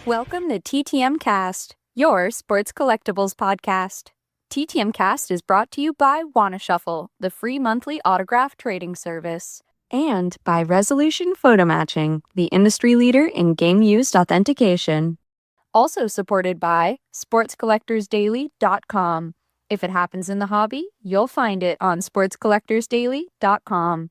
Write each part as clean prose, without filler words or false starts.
Welcome to TTM Cast, your sports collectibles podcast. TTM Cast is brought to you by Wanna Shuffle, the free monthly autograph trading service, and by Resolution Photo Matching, the industry leader in game-used authentication. Also supported by sportscollectorsdaily.com. If it happens in the hobby, you'll find it on sportscollectorsdaily.com.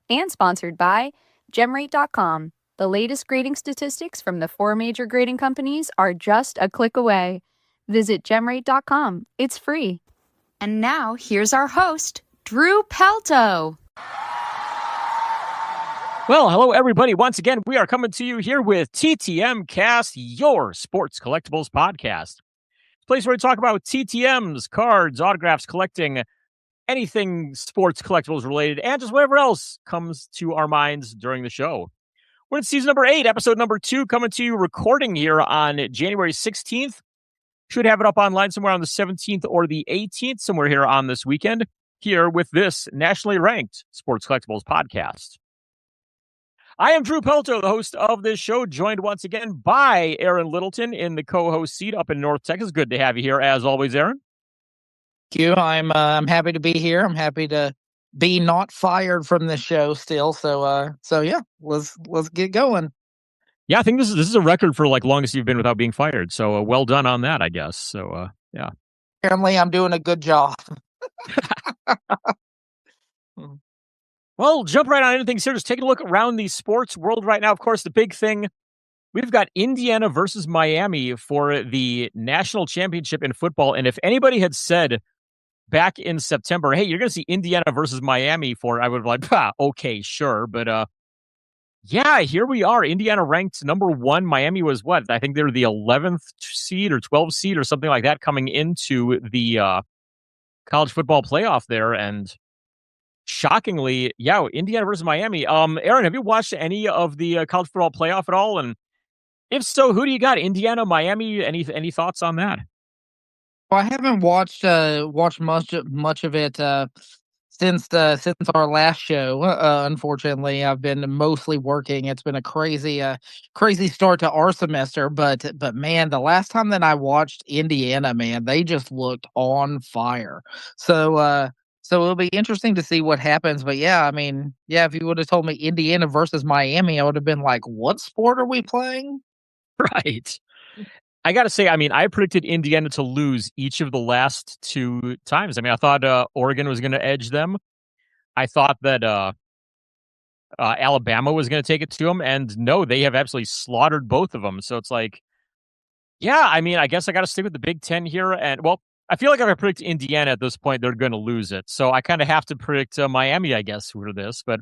And sponsored by gemrate.com. The latest grading statistics from the 4 major grading companies are just a click away. Visit gemrate.com. It's free. And now, here's our host, Drew Pelto. Well, hello, everybody. Once again, we are coming to you here with TTM Cast, your sports collectibles podcast. A place where we talk about TTMs, cards, autographs, collecting, anything sports collectibles related, and just whatever else comes to our minds during the show. We're in season number 8, episode number 2, coming to you recording here on January 16th. Should have it up online somewhere on the 17th or the 18th, somewhere here on this weekend, here with this nationally ranked sports collectibles podcast. I am Drew Pelto, the host of this show, joined once again by Arron Littleton in the co-host seat up in North Texas. Good to have you here, as always, Arron. Thank you. I'm happy to be here. I'm happy to be not fired from this show still. So yeah, let's get going. Yeah, I think this is a record for like longest you've been without being fired. So well done on that, I guess. So yeah. Apparently, I'm doing a good job. Well, jump right on into things here. Just taking a look around the sports world right now. Of course, the big thing, we've got Indiana versus Miami for the national championship in football. And if anybody had said back in September, hey, you're going to see Indiana versus Miami I would have like, okay, sure. But yeah, here we are. Indiana ranked number 1. Miami was what? I think they were the 11th seed or 12th seed or something like that coming into the college football playoff there. And shockingly, yeah, Indiana versus Miami. Arron, have you watched any of the college football playoff at all? And if so, who do you got? Indiana, Miami? Any thoughts on that? Well, I haven't watched much of it since our last show. Unfortunately, I've been mostly working. It's been a crazy start to our semester. But man, the last time that I watched Indiana, man, they just looked on fire. So it'll be interesting to see what happens. But yeah, I mean, yeah, if you would have told me Indiana versus Miami, I would have been like, what sport are we playing? Right. I got to say, I mean, I predicted Indiana to lose each of the last 2 times. I mean, I thought Oregon was going to edge them. I thought that Alabama was going to take it to them. And no, they have absolutely slaughtered both of them. So it's like, yeah, I mean, I guess I got to stick with the Big Ten here. And, well, I feel like if I predict Indiana at this point, they're going to lose it. So I kind of have to predict Miami, I guess, for this. But,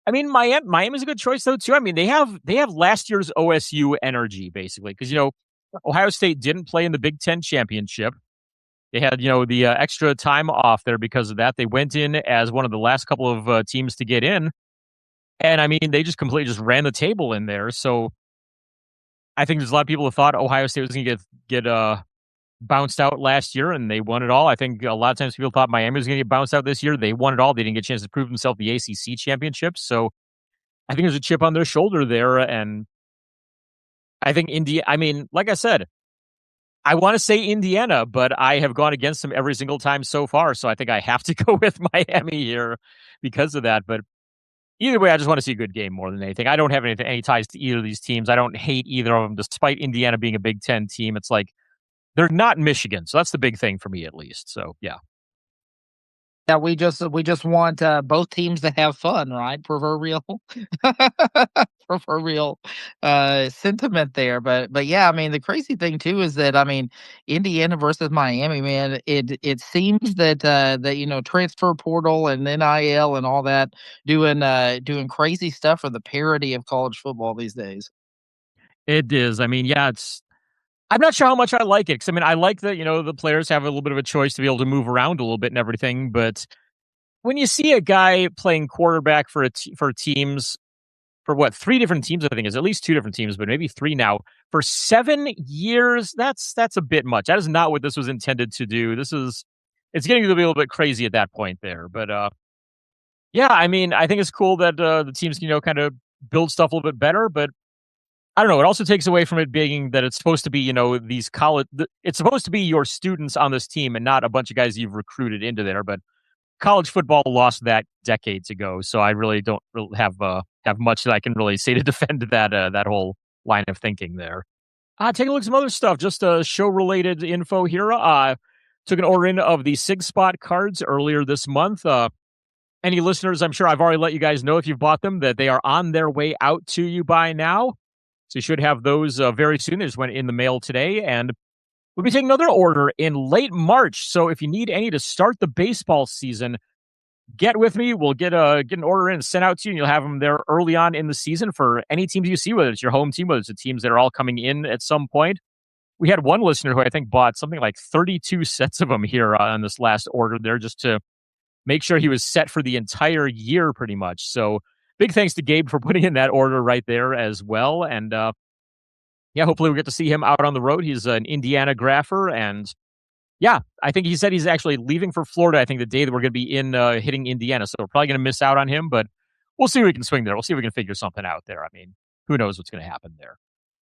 I mean, Miami's a good choice, though, too. I mean, they have last year's OSU energy, basically. Because, Ohio State didn't play in the Big Ten championship. They had, the extra time off there because of that. They went in as one of the last couple of teams to get in. And, I mean, they just completely just ran the table in there. So I think there's a lot of people who thought Ohio State was going to get bounced out last year, and they won it all. I think a lot of times people thought Miami was going to get bounced out this year. They won it all. They didn't get a chance to prove themselves the ACC championship. So I think there's a chip on their shoulder there. And I think I mean, like I said, I want to say Indiana, but I have gone against them every single time so far. So I think I have to go with Miami here because of that. But either way, I just want to see a good game more than anything. I don't have any ties to either of these teams. I don't hate either of them, despite Indiana being a Big Ten team. It's like they're not Michigan. So that's the big thing for me, at least. So, yeah. Yeah, we just want both teams to have fun, right? Proverbial sentiment there. But yeah, I mean, the crazy thing too is that, I mean, Indiana versus Miami, man, it seems that transfer portal and NIL and all that doing crazy stuff for the parity of college football these days. It is. I mean, yeah, I'm not sure how much I like it, because I mean, I like that, the players have a little bit of a choice to be able to move around a little bit and everything, but when you see a guy playing quarterback for teams, for what, 3 different teams, I think is at least 2 different teams, but maybe 3 now, for 7 years, that's a bit much. That is not what this was intended to do. It's getting to be a little bit crazy at that point there, but yeah, I mean, I think it's cool that the teams can, kind of build stuff a little bit better, but I don't know. It also takes away from it being that it's supposed to be, these college. It's supposed to be your students on this team and not a bunch of guys you've recruited into there. But college football lost that decades ago, so I really don't have much that I can really say to defend that whole line of thinking there. Taking a look at some other stuff, just show related info here. Took an order in of the SigSpot cards earlier this month. Any listeners, I'm sure I've already let you guys know if you've bought them that they are on their way out to you by now. So you should have those very soon. They just went in the mail today, and we'll be taking another order in late March. So if you need any to start the baseball season, get with me. We'll get an order in and sent out to you, and you'll have them there early on in the season for any teams you see, whether it's your home team, whether it's the teams that are all coming in at some point. We had one listener who I think bought something like 32 sets of them here on this last order there just to make sure he was set for the entire year pretty much. So big thanks to Gabe for putting in that order right there as well. And yeah, hopefully we'll get to see him out on the road. He's an Indiana grapher, and yeah, I think he said he's actually leaving for Florida, I think the day that we're going to be in hitting Indiana. So we're probably going to miss out on him, but we'll see if we can swing there. We'll see if we can figure something out there. I mean, who knows what's going to happen there.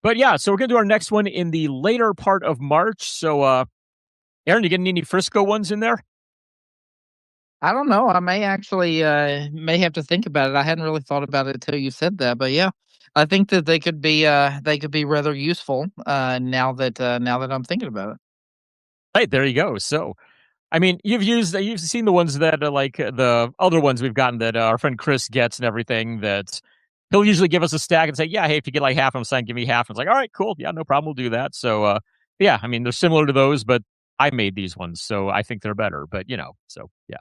But yeah, so we're going to do our next one in the later part of March. So, Arron, you getting any Frisco ones in there? I don't know. I may actually may have to think about it. I hadn't really thought about it until you said that, but yeah, I think that they could be rather useful now that I'm thinking about it. Right, there you go. So, I mean, you've seen the ones that are like the other ones we've gotten that our friend Chris gets and everything that he'll usually give us a stack and say, yeah, hey, if you get like half of them signed, give me half. And it's like, all right, cool. Yeah, no problem. We'll do that. So, yeah, I mean, they're similar to those, but I made these ones, so I think they're better. But, so yeah.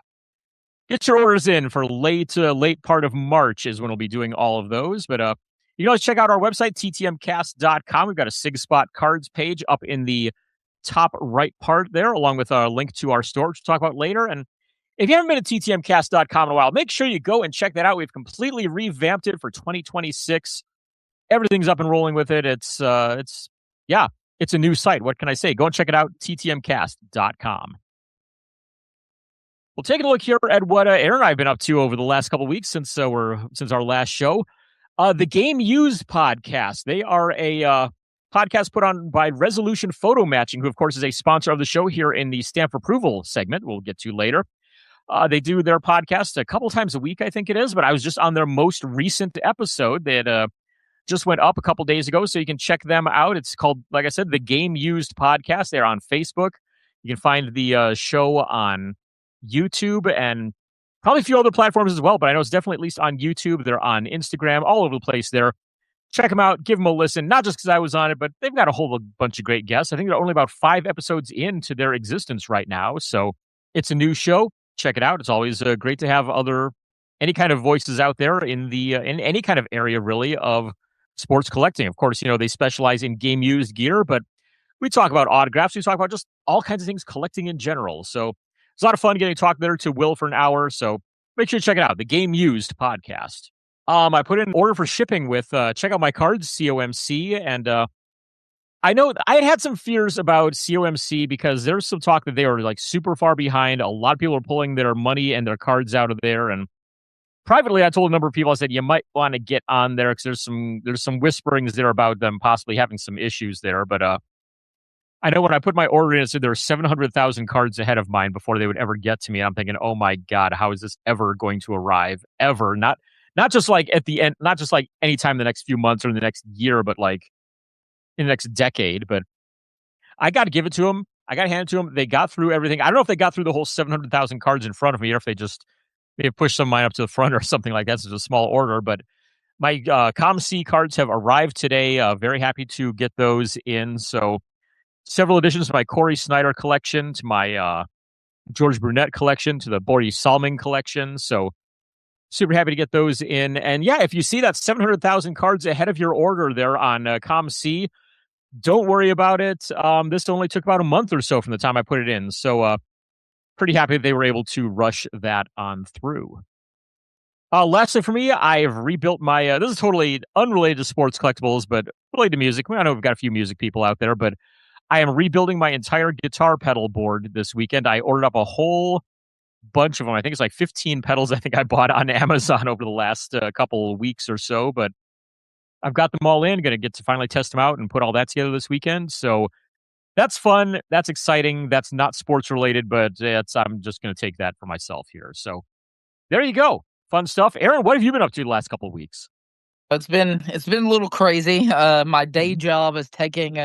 Get your orders in for late part of March is when we'll be doing all of those. But you can always check out our website, ttmcast.com. We've got a SigSpot cards page up in the top right part there, along with a link to our store, which we'll talk about later. And if you haven't been to ttmcast.com in a while, make sure you go and check that out. We've completely revamped it for 2026. Everything's up and rolling with it. It's a new site. What can I say? Go and check it out, ttmcast.com. Well, taking a look here at what Arron and I have been up to over the last couple of weeks since our last show. The Game Used podcast. They are a podcast put on by Resolution Photo Matching, who, of course, is a sponsor of the show here in the Stamp Approval segment we'll get to later. They do their podcast a couple times a week, I think it is, but I was just on their most recent episode that just went up a couple days ago, so you can check them out. It's called, like I said, the Game Used podcast. They're on Facebook. You can find the show on YouTube and probably a few other platforms as well, but I know it's definitely at least on YouTube. They're on Instagram, all over the place there. Check them out, give them a listen, not just because I was on it, but they've got a whole bunch of great guests. I think they're only about 5 episodes into their existence right now, so it's a new show. Check it out. It's always great to have any kind of voices out there in the in any kind of area, really, of sports collecting. Of course, they specialize in game used gear, but we talk about autographs. We talk about just all kinds of things collecting in general. So it's a lot of fun getting to talk there to Will for an hour. So make sure you check it out, the Game Used podcast. I put in an order for shipping with check out my cards, COMC, and I know I had some fears about COMC because there's some talk that they were like super far behind. A lot of people are pulling their money and their cards out of there, and privately, I told a number of people, I said, you might want to get on there because there's some whisperings there about them possibly having some issues there. But I know when I put my order in, it said there were 700,000 cards ahead of mine before they would ever get to me. I'm thinking, oh my God, how is this ever going to arrive? Ever. Not just like at the end, not just like anytime in the next few months or in the next year, but like in the next decade. But I got to give it to them. I got to hand it to them. They got through everything. I don't know if they got through the whole 700,000 cards in front of me or if they just maybe pushed some of mine up to the front or something like that. It's a small order, but my ComC cards have arrived today. Very happy to get those in. So several additions to my Corey Snyder collection, to my George Brunette collection, to the Borje Salming collection. So super happy to get those in. And yeah, if you see that 700,000 cards ahead of your order there on ComC, don't worry about it. This only took about a month or so from the time I put it in. So pretty happy they were able to rush that on through. Lastly for me, I've rebuilt my, this is totally unrelated to sports collectibles, but related to music. I know we've got a few music people out there, but I am rebuilding my entire guitar pedal board this weekend. I ordered up a whole bunch of them. I think it's like 15 pedals I think I bought on Amazon over the last couple of weeks or so, but I've got them all in. Going to get to finally test them out and put all that together this weekend. So that's fun. That's exciting. That's not sports related, but I'm just going to take that for myself here. So there you go. Fun stuff. Aaron, what have you been up to the last couple of weeks? It's been a little crazy. My day Mhm. job is taking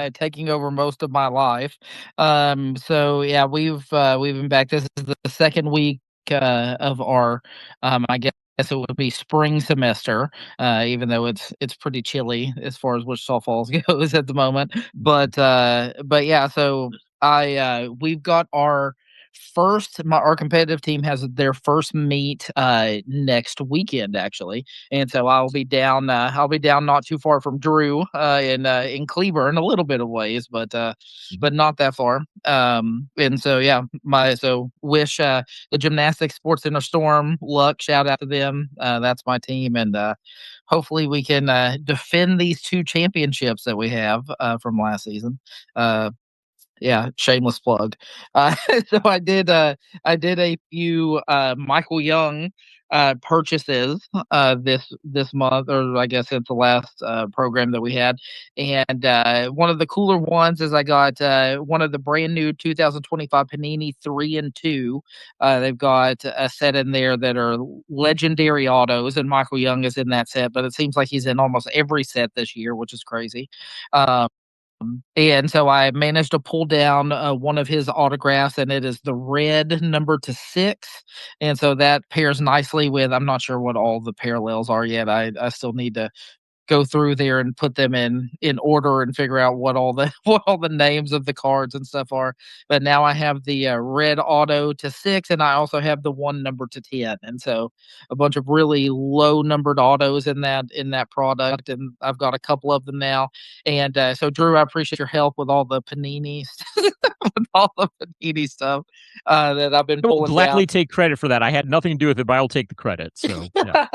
over most of my life. So yeah, we've been back. This is the second week of our I guess it would be spring semester. Even though it's pretty chilly as far as Wichita Falls goes at the moment. But yeah, so I we've got our competitive team has their first meet next weekend actually, and so I'll be down not too far from Drew in Cleburne, a little bit of ways, Mhm. but not that far. And so yeah, my so wish the Gymnastics Sports Center Storm luck. Shout out to them. That's my team, and hopefully we can defend these two championships that we have from last season. Uh, yeah, shameless plug. Uh, so I did a few Michael Young purchases this month, or I guess it's the last program that we had. And one of the cooler ones is I got one of the brand new 2025 Panini 3 and 2. They've got a set in there that are legendary autos, and Michael Young is in that set, but it seems like he's in almost every set this year, which is crazy. Um, and so I managed to pull down one of his autographs, and it is the red number to 6. And so that pairs nicely with, I'm not sure what all the parallels are yet. I still need to go through there and put them in order and figure out what all the what all the names of the cards and stuff are. But now I have the red auto to 6, and I also have the one number to 10, and so a bunch of really low numbered autos in that product, and I've got a couple of them now. And so Drew, I appreciate your help with all the panini with all the panini stuff that I've been I will pulling down. gladly take credit for that. I had nothing to do with it, but I will take the credit. So yeah.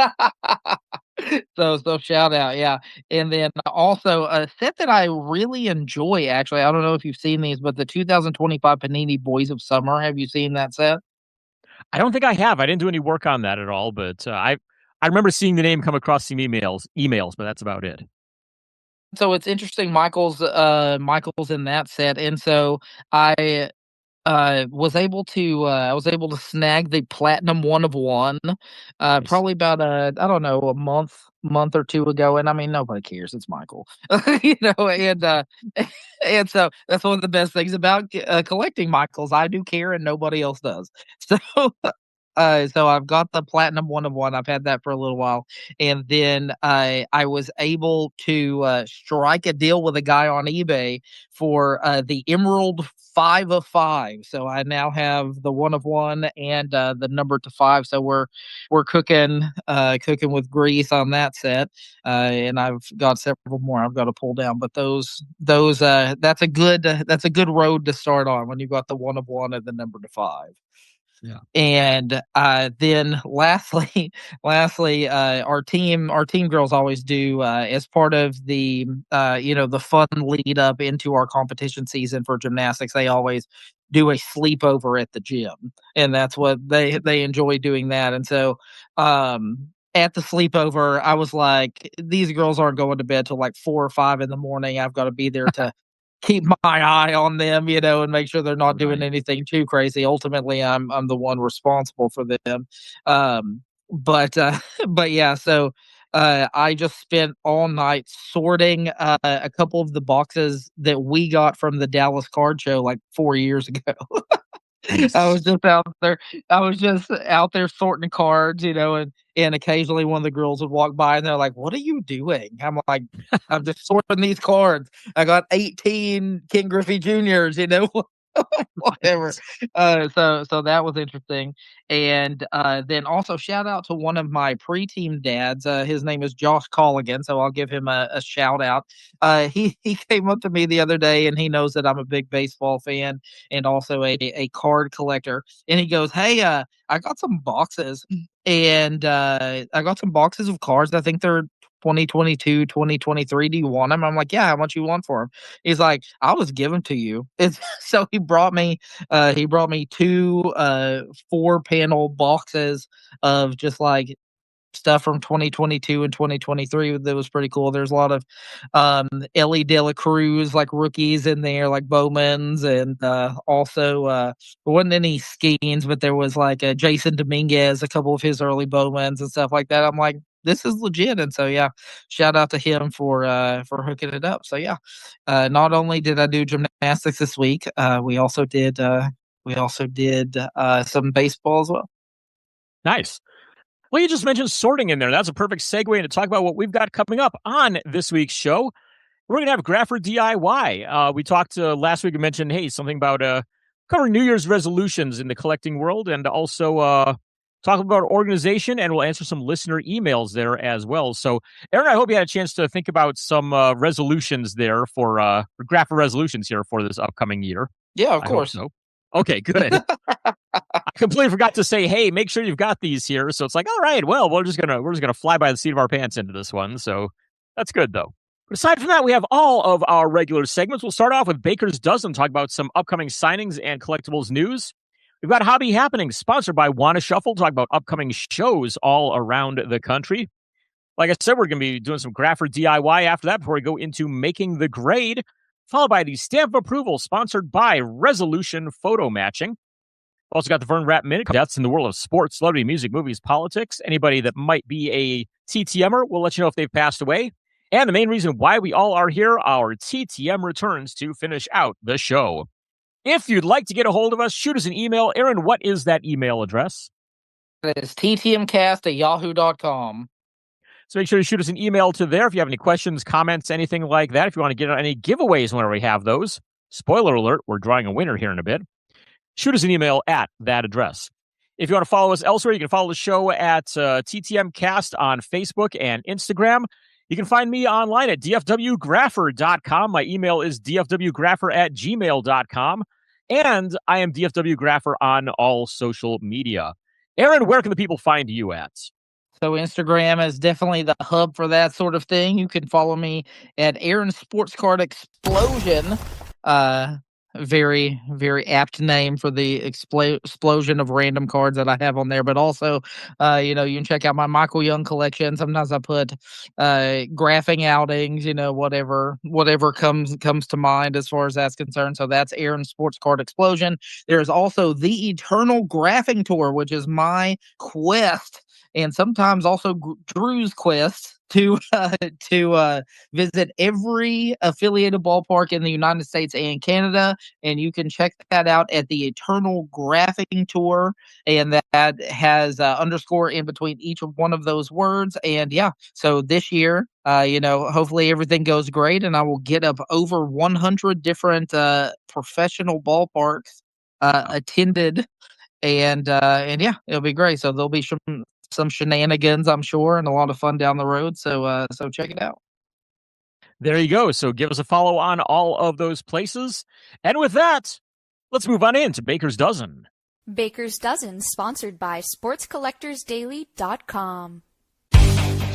So shout out, yeah. And then also a set that I really enjoy actually, I don't know if you've seen these, but the 2025 Panini Boys of Summer, have you seen that set? I don't think I have. I didn't do any work on that at all, but I remember seeing the name come across some emails, but that's about it. So it's interesting, Michael's in that set, and so I I was able to snag the platinum 1 of 1, Nice. probably about, I don't know, a month or 2 ago, and I mean, nobody cares, it's Michael. You know, and so that's one of the best things about collecting Michaels, I do care and nobody else does. So so I've got the platinum 1 of 1, I've had that for a little while, and then I was able to, strike a deal with a guy on eBay for, the Emerald 5 of 5, so I now have the 1 of 1 and, the number to 5, so we're cooking with grease on that set, and I've got several more I've gotta pull down, but that's a good road to start on when you've got the 1 of 1 and the number to 5. Yeah. And, then lastly lastly, our team girls always do, as part of the, the fun lead up into our competition season for gymnastics, they always do a sleepover at the gym, and that's what they enjoy doing that, and so, at the sleepover, I was like, "These girls aren't going to bed till, like, 4 or 5 in the morning, I've gotta be there to keep my eye on them, and make sure they're not doing Right. anything too crazy. Ultimately, I'm the one responsible for them. But but yeah, so I just spent all night sorting a couple of the boxes that we got from the Dallas Card Show like 4 years ago. I Nice. was just out there I was just out there sorting cards, and occasionally one of the girls would walk by and they're like, "What are you doing?" I'm like, "I'm just sorting these cards. I got 18 King Griffey Juniors, whatever." Nice. So that was interesting. And then also shout out to one of my pre-team dads. His name is Josh Colligan, so I'll give him a shout out. He came up to me the other day and he knows that I'm a big baseball fan and also a card collector. And he goes, "Hey, I got some boxes, and I got some boxes of cards. I think they're 2022, 2023. Do you want them?" I'm like, "Yeah, how much you want for them?" He's like, "I'll just give them to you." It's so he brought me two 4 panel boxes of just like stuff from 2022 and 2023 that was pretty cool. There's a lot of Ellie De La Cruz, like rookies in there, like Bowmans, and also there wasn't any Skeens, but there was like Jason Dominguez, a couple of his early Bowmans and stuff like that. I'm like, this is legit. And so yeah, shout out to him for hooking it up. So yeah, not only did I do gymnastics this week, we also did some baseball as well. Nice. Well, you just mentioned sorting in there. That's a perfect segue to talk about what we've got coming up on this week's show. We're going to have Grapher DIY. We talked last week, we mentioned, hey, something about covering New Year's resolutions in the collecting world, and also talk about organization, and we'll answer some listener emails there as well. So, Arron, I hope you had a chance to think about some resolutions there for Grapher resolutions here for this upcoming year. Yeah, of course. So. Okay, good. I completely forgot to say, hey, make sure you've got these here. So it's like, all right, well, we're just gonna fly by the seat of our pants into this one. So that's good though. But aside from that, we have all of our regular segments. We'll start off with Baker's Dozen, talk about some upcoming signings and collectibles news. We've got Hobby Happenings, sponsored by Wanna Shuffle, talk about upcoming shows all around the country. Like I said, we're going to be doing some Grapher DIY after that before we go into Making the Grade, followed by the Stamp of Approval, sponsored by Resolution Photo Matching. Also got the Vern Rapp Minute, deaths in the world of sports, celebrity, music, movies, politics. Anybody that might be a TTMer, we'll let you know if they've passed away. And the main reason why we all are here, our TTM returns to finish out the show. If you'd like to get a hold of us, shoot us an email. Arron, what is that email address? It is ttmcast@yahoo.com. So make sure you shoot us an email to there if you have any questions, comments, anything like that. If you want to get on any giveaways whenever we have those. Spoiler alert, we're drawing a winner here in a bit. Shoot us an email at that address. If you want to follow us elsewhere, you can follow the show at TTMcast on Facebook and Instagram. You can find me online at dfwgrapher.com. My email is dfwgrapher@gmail.com. And I am dfwgrapher on all social media. Arron, where can the people find you at? So Instagram is definitely the hub for that sort of thing. You can follow me at Arron Sports Card Explosion. Very, very apt name for the explosion of random cards that I have on there. But also, you can check out my Michael Young collection. Sometimes I put graphing outings, whatever comes to mind as far as that's concerned. So that's Arron Sports Card Explosion. There's also the Eternal Graphing Tour, which is my quest, and sometimes also Drew's quest to visit every affiliated ballpark in the United States and Canada. And you can check that out at the Eternal Graphing Tour. And that has underscore in between each one of those words. And yeah, so this year, hopefully everything goes great, and I will get up over 100 different professional ballparks attended. And yeah, it'll be great. So there'll be some shenanigans, I'm sure, and a lot of fun down the road. So check it out. There you go. So give us a follow on all of those places. And with that, let's move on into Baker's Dozen. Baker's Dozen, sponsored by SportsCollectorsDaily.com.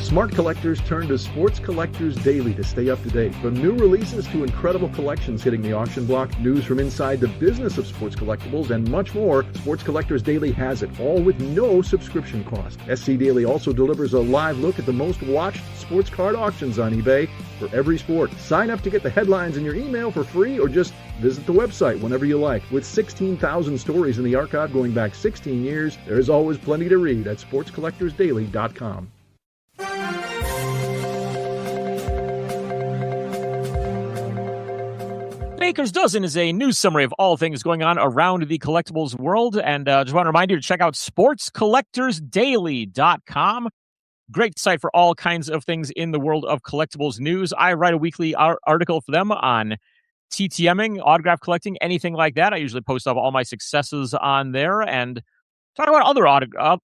Smart collectors turn to Sports Collectors Daily to stay up to date. From new releases to incredible collections hitting the auction block, news from inside the business of sports collectibles, and much more, Sports Collectors Daily has it, all with no subscription cost. SC Daily also delivers a live look at the most watched sports card auctions on eBay for every sport. Sign up to get the headlines in your email for free, or just visit the website whenever you like. With 16,000 stories in the archive going back 16 years, there's always plenty to read at sportscollectorsdaily.com. Baker's Dozen is a news summary of all things going on around the collectibles world. And just want to remind you to check out sportscollectorsdaily.com. Great site for all kinds of things in the world of collectibles news. I write a weekly article for them on TTMing, autograph collecting, anything like that. I usually post up all my successes on there and talk about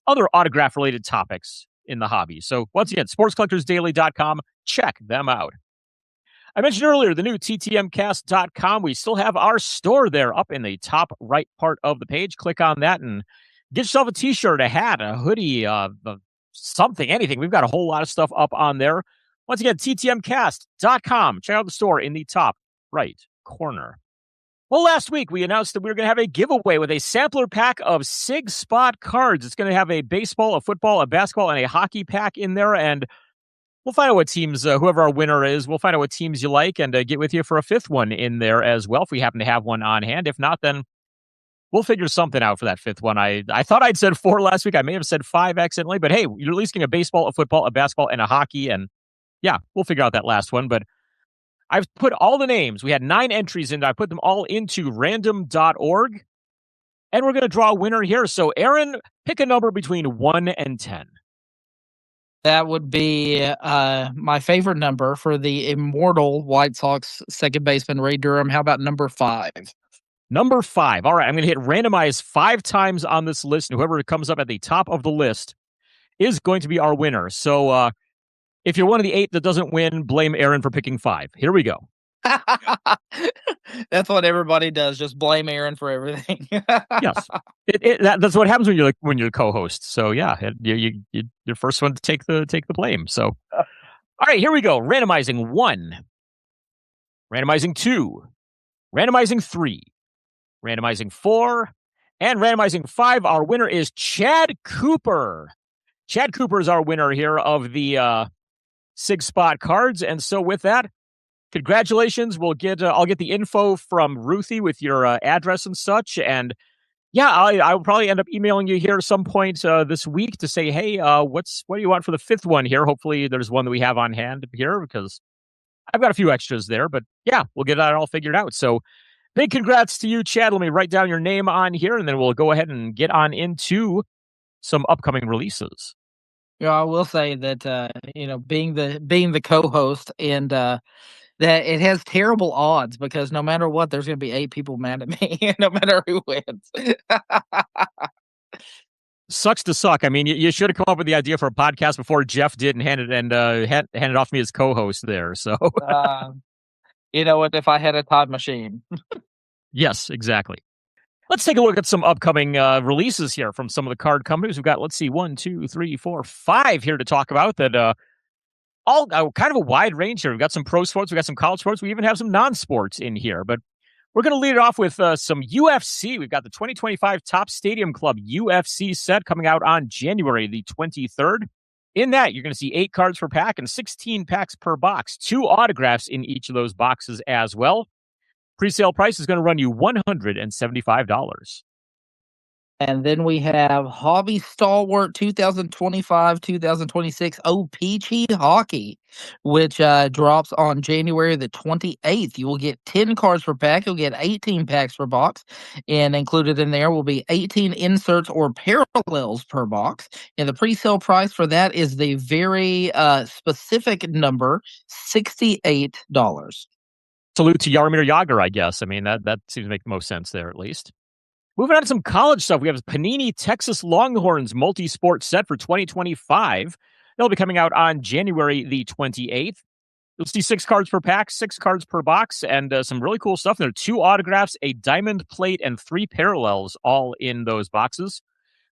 other autograph-related topics in the hobby. So once again, sportscollectorsdaily.com. Check them out. I mentioned earlier the new ttmcast.com. We still have our store there up in the top right part of the page. Click on that and get yourself a t-shirt, a hat, a hoodie, something, anything. We've got a whole lot of stuff up on there. Once again, ttmcast.com. Check out the store in the top right corner. Well, last week we announced that we were going to have a giveaway with a sampler pack of SigSpot cards. It's going to have a baseball, a football, a basketball, and a hockey pack in there. And we'll find out what teams, whoever our winner is, we'll find out what teams you like and get with you for a fifth one in there as well if we happen to have one on hand. If not, then we'll figure something out for that fifth one. I thought I'd said 4 last week. I may have said 5 accidentally, but hey, you're at least getting a baseball, a football, a basketball, and a hockey. And yeah, we'll figure out that last one. But I've put all the names. We had 9 entries in. I put them all into random.org. And we're going to draw a winner here. So, Arron, pick a number between 1 and 10. That would be my favorite number for the immortal White Sox second baseman Ray Durham. How about number 5? Number 5. All right, I'm going to hit randomize 5 times on this list. And whoever comes up at the top of the list is going to be our winner. So, if you're one of the 8 that doesn't win, blame Arron for picking 5. Here we go. That's what everybody does. Just blame Arron for everything. Yes, that's what happens when you're the co-host. So yeah, you're the first one to take the blame. So, all right, here we go. Randomizing 1, randomizing 2, randomizing 3, randomizing 4, and randomizing 5. Our winner is Chad Cooper. Chad Cooper is our winner here of the SigSpot cards. And so with that, congratulations. I'll get the info from Ruthie with your address and such. And yeah, I'll probably end up emailing you here at some point this week to say, hey, what do you want for the 5th one here? Hopefully there's one that we have on hand here because I've got a few extras there. But yeah, we'll get that all figured out. So big congrats to you, Chad. Let me write down your name on here, and then we'll go ahead and get on into some upcoming releases. Yeah, I will say that being the co-host and that it has terrible odds because no matter what, there's going to be 8 people mad at me, no matter who wins. Sucks to suck. I mean, you should have come up with the idea for a podcast before Jeff did and handed it off to me as co-host there. So, if I had a time machine. Yes, exactly. Let's take a look at some upcoming releases here from some of the card companies. We've got, let's see, 1, 2, 3, 4, 5 here to talk about that. All kind of a wide range here. We've got some pro sports, we've got some college sports, we even have some non-sports in here. But we're going to lead it off with some UFC. We've got the 2025 Top Stadium Club UFC set coming out on January the 23rd. In that, you're going to see 8 cards per pack and 16 packs per box. 2 autographs in each of those boxes as well. Pre-sale price is going to run you $175. And then we have Hobby Stalwart 2025-2026 OPC Hockey, which drops on January the 28th. You will get 10 cards per pack. You'll get 18 packs per box. And included in there will be 18 inserts or parallels per box. And the pre-sale price for that is the very specific number, $68. Salute to Jaromir Jagr, I guess. I mean, that seems to make the most sense there, at least. Moving on to some college stuff, we have Panini Texas Longhorns multi-sport set for 2025. They'll be coming out on January the 28th. You'll see 6 cards per pack, 6 cards per box, and some really cool stuff. There are 2 autographs, a diamond plate, and 3 parallels all in those boxes.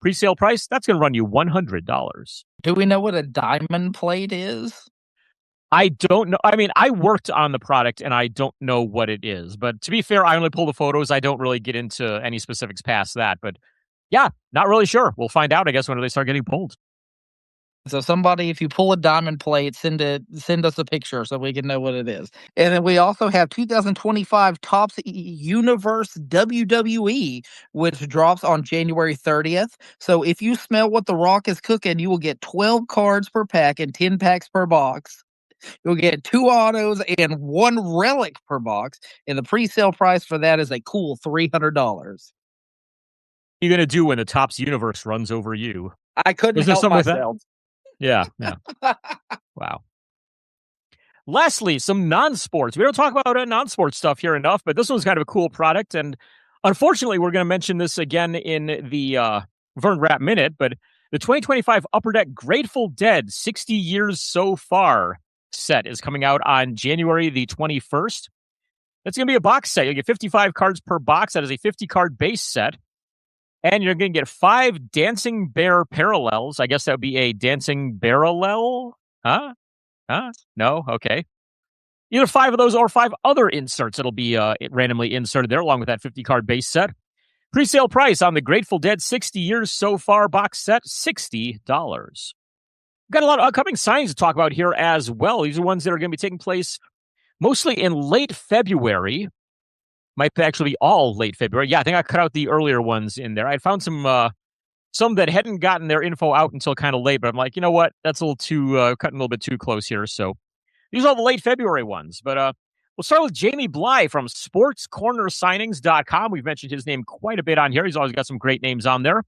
Pre-sale price, that's going to run you $100. Do we know what a diamond plate is? I don't know. I mean, I worked on the product and I don't know what it is. But to be fair, I only pull the photos. I don't really get into any specifics past that. But yeah, not really sure. We'll find out, I guess, when they start getting pulled. So somebody, if you pull a diamond plate, send us a picture so we can know what it is. And then we also have 2025 Topps Universe WWE, which drops on January 30th. So if you smell what The Rock is cooking, you will get 12 cards per pack and 10 packs per box. You'll get 2 autos and 1 relic per box, and the pre-sale price for that is a cool $300. What are you going to do when the Topps Universe runs over you? I couldn't help myself. Yeah. Wow. Lastly, some non-sports. We don't talk about non-sports stuff here enough, but this one's kind of a cool product, and unfortunately, we're going to mention this again in the Vern Rap Minute, but the 2025 Upper Deck Grateful Dead 60 Years So Far set is coming out on January the 21st. That's going to be a box set. You'll get 55 cards per box. That is a 50-card base set. And you're going to get 5 Dancing Bear parallels. I guess that would be a Dancing Barrel? Huh? No? Okay. Either 5 of those or 5 other inserts. It'll be randomly inserted there along with that 50-card base set. Pre-sale price on the Grateful Dead 60 Years So Far box set, $60. Got a lot of upcoming signings to talk about here as well. These are ones that are going to be taking place mostly in late February. Might actually be all late February. Yeah, I think I cut out the earlier ones in there. I found some that hadn't gotten their info out until kind of late, but I'm like, you know what? That's a little too, cutting a little bit too close here. So these are all the late February ones. But we'll start with Jamie Bly from sportscornersignings.com. We've mentioned his name quite a bit on here. He's always got some great names on there.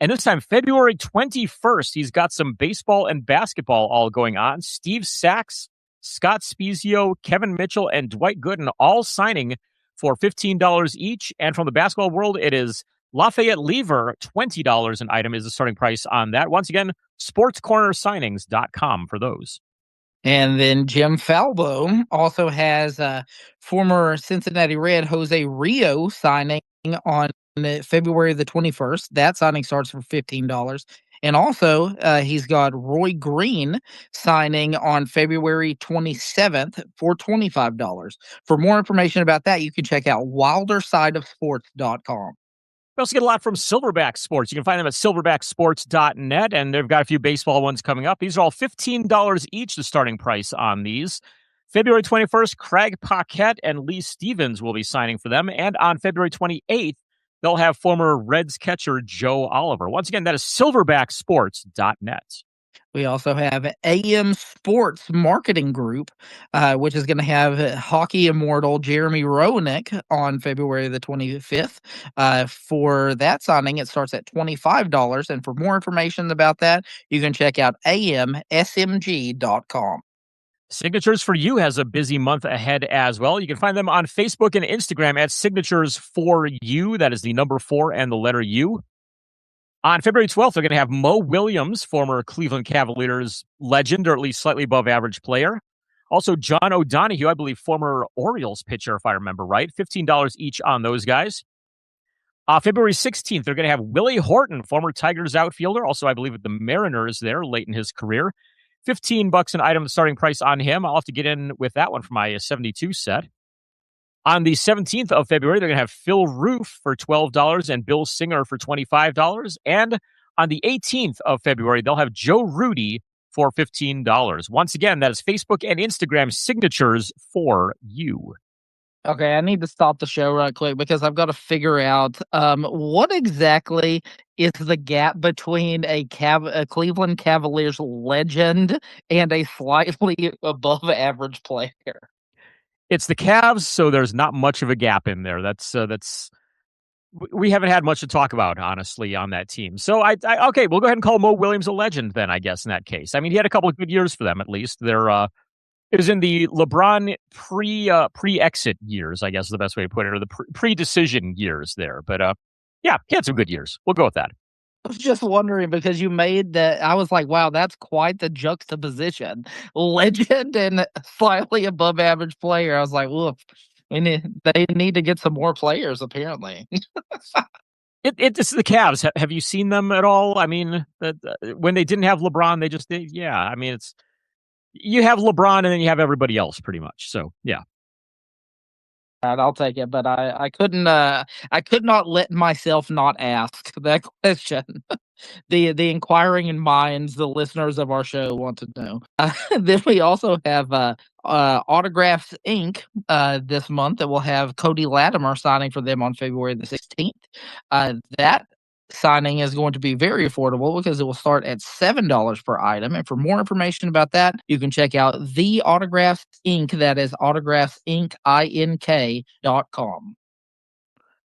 And this time, February 21st, he's got some baseball and basketball all going on. Steve Sachs, Scott Spezio, Kevin Mitchell, and Dwight Gooden all signing for $15 each. And from the basketball world, it is Lafayette Lever, $20 an item is the starting price on that. Once again, sportscornersignings.com for those. And then Jim Falbo also has former Cincinnati Red Jose Rio signing on February the 21st. That signing starts for $15. And also, he's got Roy Green signing on February 27th for $25. For more information about that, you can check out wildersideofsports.com. We also get a lot from Silverback Sports. You can find them at silverbacksports.net, and they've got a few baseball ones coming up. These are all $15 each, the starting price on these. February 21st, Craig Paquette and Lee Stevens will be signing for them. And on February 28th, they'll have former Reds catcher Joe Oliver. Once again, that is silverbacksports.net. We also have AM Sports Marketing Group, which is going to have hockey immortal Jeremy Roenick on February the 25th. For that signing, it starts at $25. And for more information about that, you can check out amsmg.com. Signatures for You has a busy month ahead as well. You can find them on Facebook and Instagram at Signatures for You. That is the number 4 and the letter U. On February 12th, they're going to have Mo Williams, former Cleveland Cavaliers legend, or at least slightly above average player. Also, John O'Donohue, I believe, former Orioles pitcher, if I remember right. $15 each on those guys. February 16th, they're going to have Willie Horton, former Tigers outfielder, also, I believe, with the Mariners there late in his career. $15 an item, starting price on him. I'll have to get in with that one for my 72 set. On the 17th of February, they're going to have Phil Roof for $12 and Bill Singer for $25. And on the 18th of February, they'll have Joe Rudy for $15. Once again, that is Facebook and Instagram Signatures for You. Okay, I need to stop the show right quick because I've got to figure out what exactly is the gap between a Cleveland Cavaliers legend and a slightly above average player. It's the Cavs, so there's not much of a gap in there. We haven't had much to talk about, honestly, on that team. So okay, we'll go ahead and call Mo Williams a legend then, I guess, in that case. I mean, he had a couple of good years for them, at least. It was in the LeBron pre-exit years, I guess is the best way to put it, or the pre-decision years there. But yeah, he had some good years. We'll go with that. I was just wondering because you made that. I was like, wow, that's quite the juxtaposition. Legend and slightly above average player. I was like, woof. They need to get some more players, apparently. It's the Cavs. Have you seen them at all? I mean, when they didn't have LeBron, yeah. I mean, you have LeBron and then you have everybody else pretty much. So, yeah. I'll take it, but I couldn't. I could not let myself not ask that question. The inquiring minds, the listeners of our show, want to know. Then we also have Autographs Inc. This month that will have Cody Latimer signing for them on February the 16th. That signing is going to be very affordable because it will start at $7 per item. And for more information about that, you can check out the Autographs Inc. That is autographsink.com.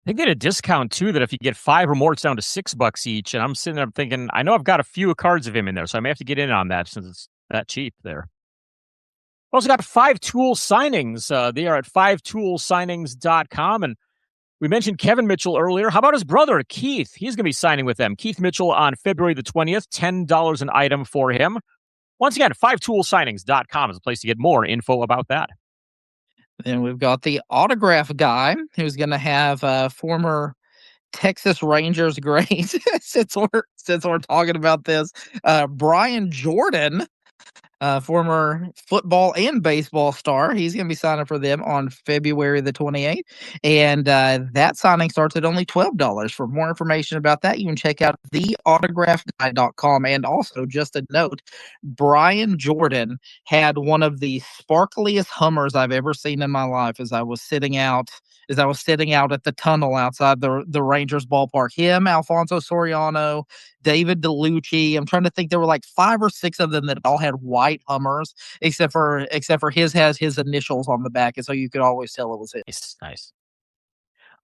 They get a discount too, that if you get 5 or more, it's down to $6 each. And I'm sitting there thinking, I know I've got a few cards of him in there, so I may have to get in on that since it's that cheap there. We also got 5 Tool signings. They are at 5toolsignings.com. And we mentioned Kevin Mitchell earlier. How about his brother, Keith? He's going to be signing with them. Keith Mitchell on February the 20th, $10 an item for him. Once again, 5toolsignings.com is a place to get more info about that. Then we've got the autograph guy who's going to have former Texas Rangers great, since we're talking about this, Brian Jordan former football and baseball star. He's going to be signing for them on February the 28th. And that signing starts at only $12. For more information about that, you can check out theautographguy.com. And also, just a note, Brian Jordan had one of the sparkliest Hummers I've ever seen in my life as I was sitting out at the tunnel outside the Rangers ballpark. Him, Alfonso Soriano, David DeLucci. I'm trying to think, there were like 5 or 6 of them that all had white Hummers, except for his has his initials on the back, and so you could always tell it was his. Nice.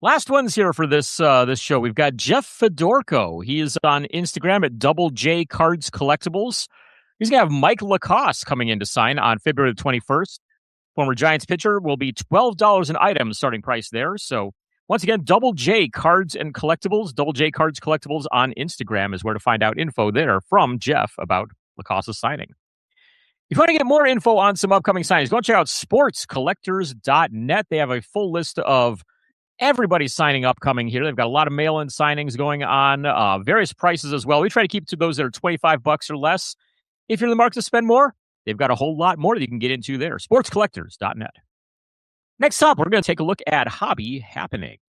Last ones here for this show. We've got Jeff Fedorko. He is on Instagram at Double J Cards Collectibles. He's going to have Mike Lacoste coming in to sign on February the 21st. Former Giants pitcher will be $12 an item, starting price there. So once again, Double J Cards and Collectibles. Double J Cards Collectibles on Instagram is where to find out info there from Jeff about Lacoste's signing. If you want to get more info on some upcoming signings, go and check out sportscollectors.net. They have a full list of everybody signing upcoming here. They've got a lot of mail-in signings going on, various prices as well. We try to keep to those that are $25 or less. If you're in the market to spend more, they've got a whole lot more that you can get into there. Sportscollectors.net. Next up, we're going to take a look at hobby happenings.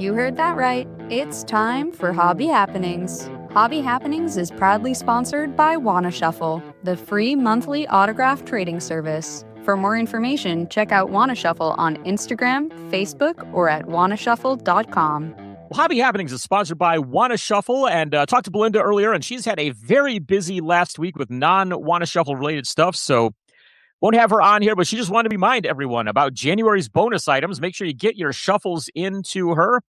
You heard that right. It's time for Hobby Happenings. Hobby Happenings is proudly sponsored by Wanna Shuffle, the free monthly autograph trading service. For more information, check out Wanna Shuffle on Instagram, Facebook, or at wannashuffle.com. Well, Hobby Happenings is sponsored by Wanna Shuffle, and talked to Belinda earlier, and she's had a very busy last week with non-Wanna Shuffle related stuff, so won't have her on here, but she just wanted to remind everyone about January's bonus items. Make sure you get your shuffles into her,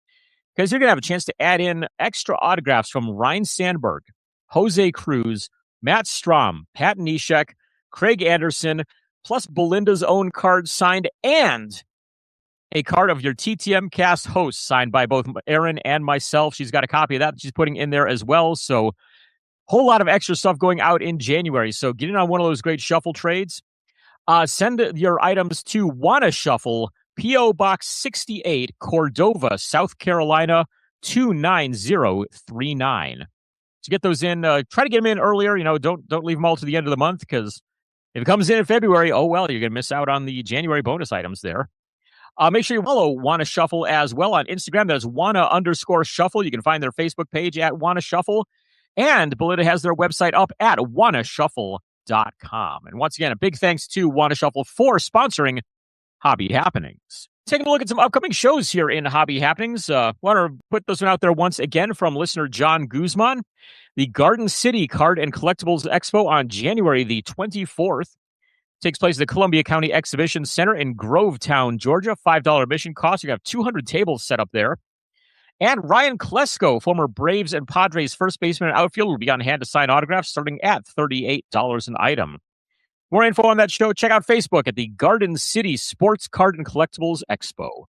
because you're going to have a chance to add in extra autographs from Ryan Sandberg, Jose Cruz, Matt Strom, Pat Neshek, Craig Anderson, plus Belinda's own card signed, and a card of your TTM cast host signed by both Arron and myself. She's got a copy of that she's putting in there as well. So whole lot of extra stuff going out in January. So get in on one of those great shuffle trades. Send your items to Wanna Shuffle, P.O. Box 68, Cordova, South Carolina, 29039. To get those in, try to get them in earlier. Don't leave them all to the end of the month, because if it comes in February, oh well, you're going to miss out on the January bonus items there. Make sure you follow Wanna Shuffle as well on Instagram. That's Wanna_Shuffle. You can find their Facebook page at Wanna Shuffle. And Belinda has their website up at wannashuffle.com. And once again, a big thanks to Wanna Shuffle for sponsoring Hobby Happenings. Taking a look at some upcoming shows here in Hobby Happenings. Want to put this one out there once again from listener John Guzman. The Garden City Card and Collectibles Expo on January the 24th. Takes place at the Columbia County Exhibition Center in Grovetown, Georgia. $5 admission cost. You have 200 tables set up there. And Ryan Klesko, former Braves and Padres first baseman and outfielder, will be on hand to sign autographs starting at $38 an item. More info on that show, check out Facebook at the Garden City Sports Card and Collectibles Expo.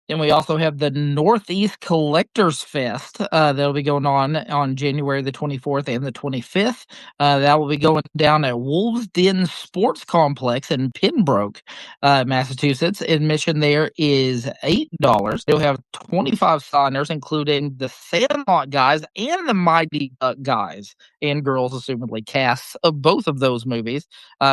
And we also have the Northeast Collectors Fest that'll be going on January the 24th and the 25th. That will be going down at Wolves Den Sports Complex in Pembroke, Massachusetts. Admission there is $8. They'll have 25 signers, including the Sandlot guys and the Mighty Duck guys and girls, assumedly casts of both of those movies,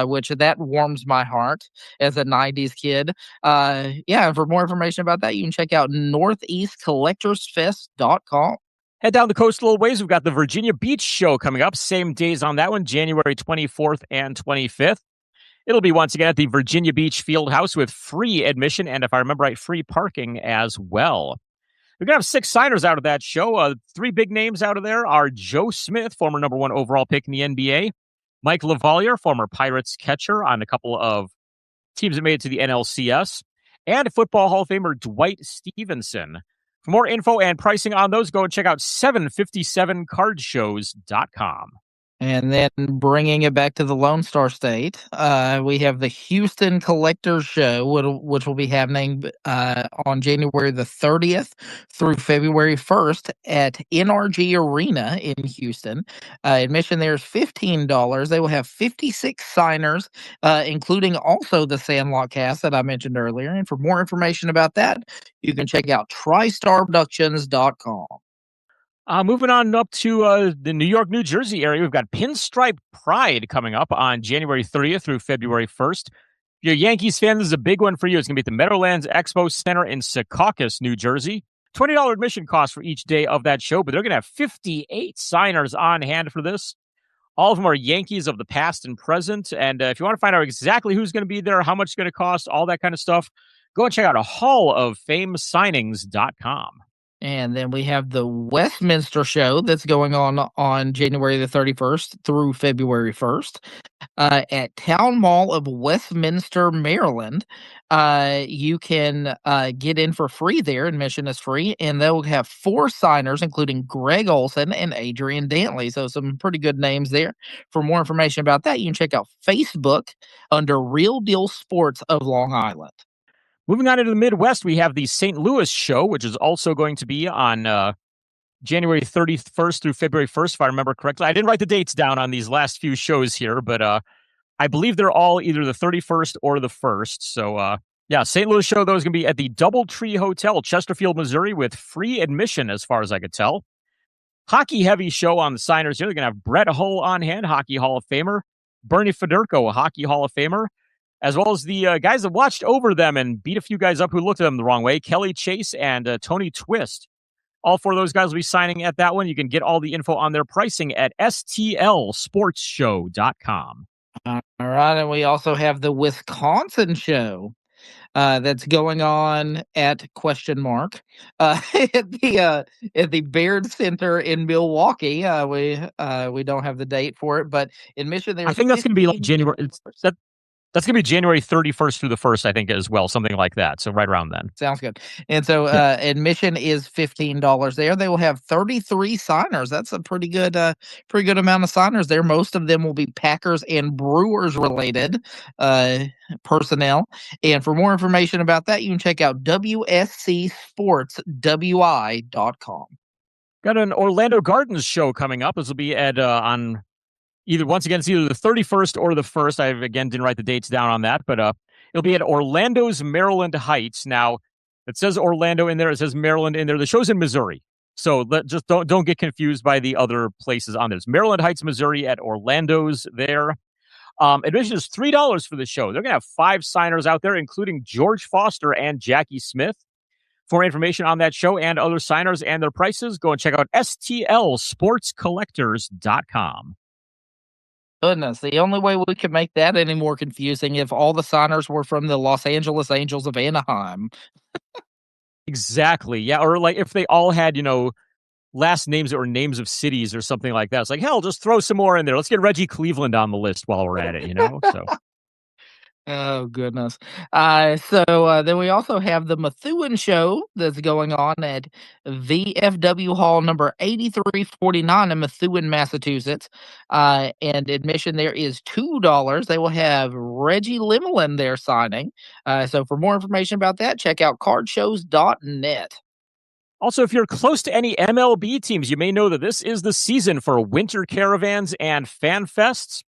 which that warms my heart as a 90s kid. And for more information about that, you can check out northeastcollectorsfest.com. Head down the coast a little ways. We've got the Virginia Beach show coming up. Same days on that one, January 24th and 25th. It'll be once again at the Virginia Beach Fieldhouse with free admission and, if I remember right, free parking as well. We're going to have 6 signers out of that show. 3 big names out of there are Joe Smith, former number 1 overall pick in the NBA, Mike Lavalier, former Pirates catcher on a couple of teams that made it to the NLCS, and Football Hall of Famer Dwight Stevenson. For more info and pricing on those, go and check out 757cardshows.com. And then bringing it back to the Lone Star State, we have the Houston Collectors Show, which will be happening on January the 30th through February 1st at NRG Arena in Houston. Admission there is $15. They will have 56 signers, including also the Sandlot cast that I mentioned earlier. And for more information about that, you can check out TristarProductions.com. Moving on up to the New York, New Jersey area, we've got Pinstripe Pride coming up on January 30th through February 1st. If you're a Yankees fan, this is a big one for you. It's going to be at the Meadowlands Expo Center in Secaucus, New Jersey. $20 admission cost for each day of that show, but they're going to have 58 signers on hand for this. All of them are Yankees of the past and present. And if you want to find out exactly who's going to be there, how much it's going to cost, all that kind of stuff, go and check out halloffamesignings.com. And then we have the Westminster Show that's going on January the 31st through February 1st at Town Mall of Westminster, Maryland. You can get in for free there. Admission is free. And they'll have 4 signers, including Greg Olson and Adrian Dantley. So some pretty good names there. For more information about that, you can check out Facebook under Real Deal Sports of Long Island. Moving on into the Midwest, we have the St. Louis show, which is also going to be on January 31st through February 1st, if I remember correctly. I didn't write the dates down on these last few shows here, but I believe they're all either the 31st or the 1st. So, St. Louis show, though, is going to be at the Doubletree Hotel, Chesterfield, Missouri, with free admission, as far as I could tell. Hockey heavy show on the signers here. They're going to have Brett Hull on hand, Hockey Hall of Famer, Bernie Federko, a Hockey Hall of Famer, as well as the guys that watched over them and beat a few guys up who looked at them the wrong way, Kelly Chase and Tony Twist. All 4 of those guys will be signing at that one. You can get all the info on their pricing at stlsportsshow.com. All right, and we also have the Wisconsin show that's going on at ? At the Baird Center in Milwaukee. We don't have the date for it, but admission there. I think that's going to be like January. That's going to be January 31st through the 1st, I think, as well, something like that. So right around then. Sounds good. And so admission is $15 there. They will have 33 signers. That's a pretty good amount of signers there. Most of them will be Packers and Brewers related personnel. And for more information about that, you can check out WSCSportsWI.com. Got an Orlando Gardens show coming up. This will be at on either the 31st or the 1st. I again didn't write the dates down on that, but it'll be at Orlando's Maryland Heights. Now it says Orlando in there, it says Maryland in there. The show's in Missouri, so just don't get confused by the other places on this. Maryland Heights, Missouri, at Orlando's there. Admission is $3 for the show. They're gonna have 5 signers out there, including George Foster and Jackie Smith. For information on that show and other signers and their prices, go and check out stlsportscollectors.com. Goodness, the only way we could make that any more confusing if all the signers were from the Los Angeles Angels of Anaheim. Exactly. Yeah. Or like if they all had, last names or names of cities or something like that. It's like, hell, just throw some more in there. Let's get Reggie Cleveland on the list while we're at it, So. Oh, goodness. Then we also have the Methuen show that's going on at VFW Hall number 8349 in Methuen, Massachusetts. And admission there is $2. They will have Reggie Limelin there signing. So for more information about that, check out cardshows.net. Also, if you're close to any MLB teams, you may know that this is the season for winter caravans and fan fests.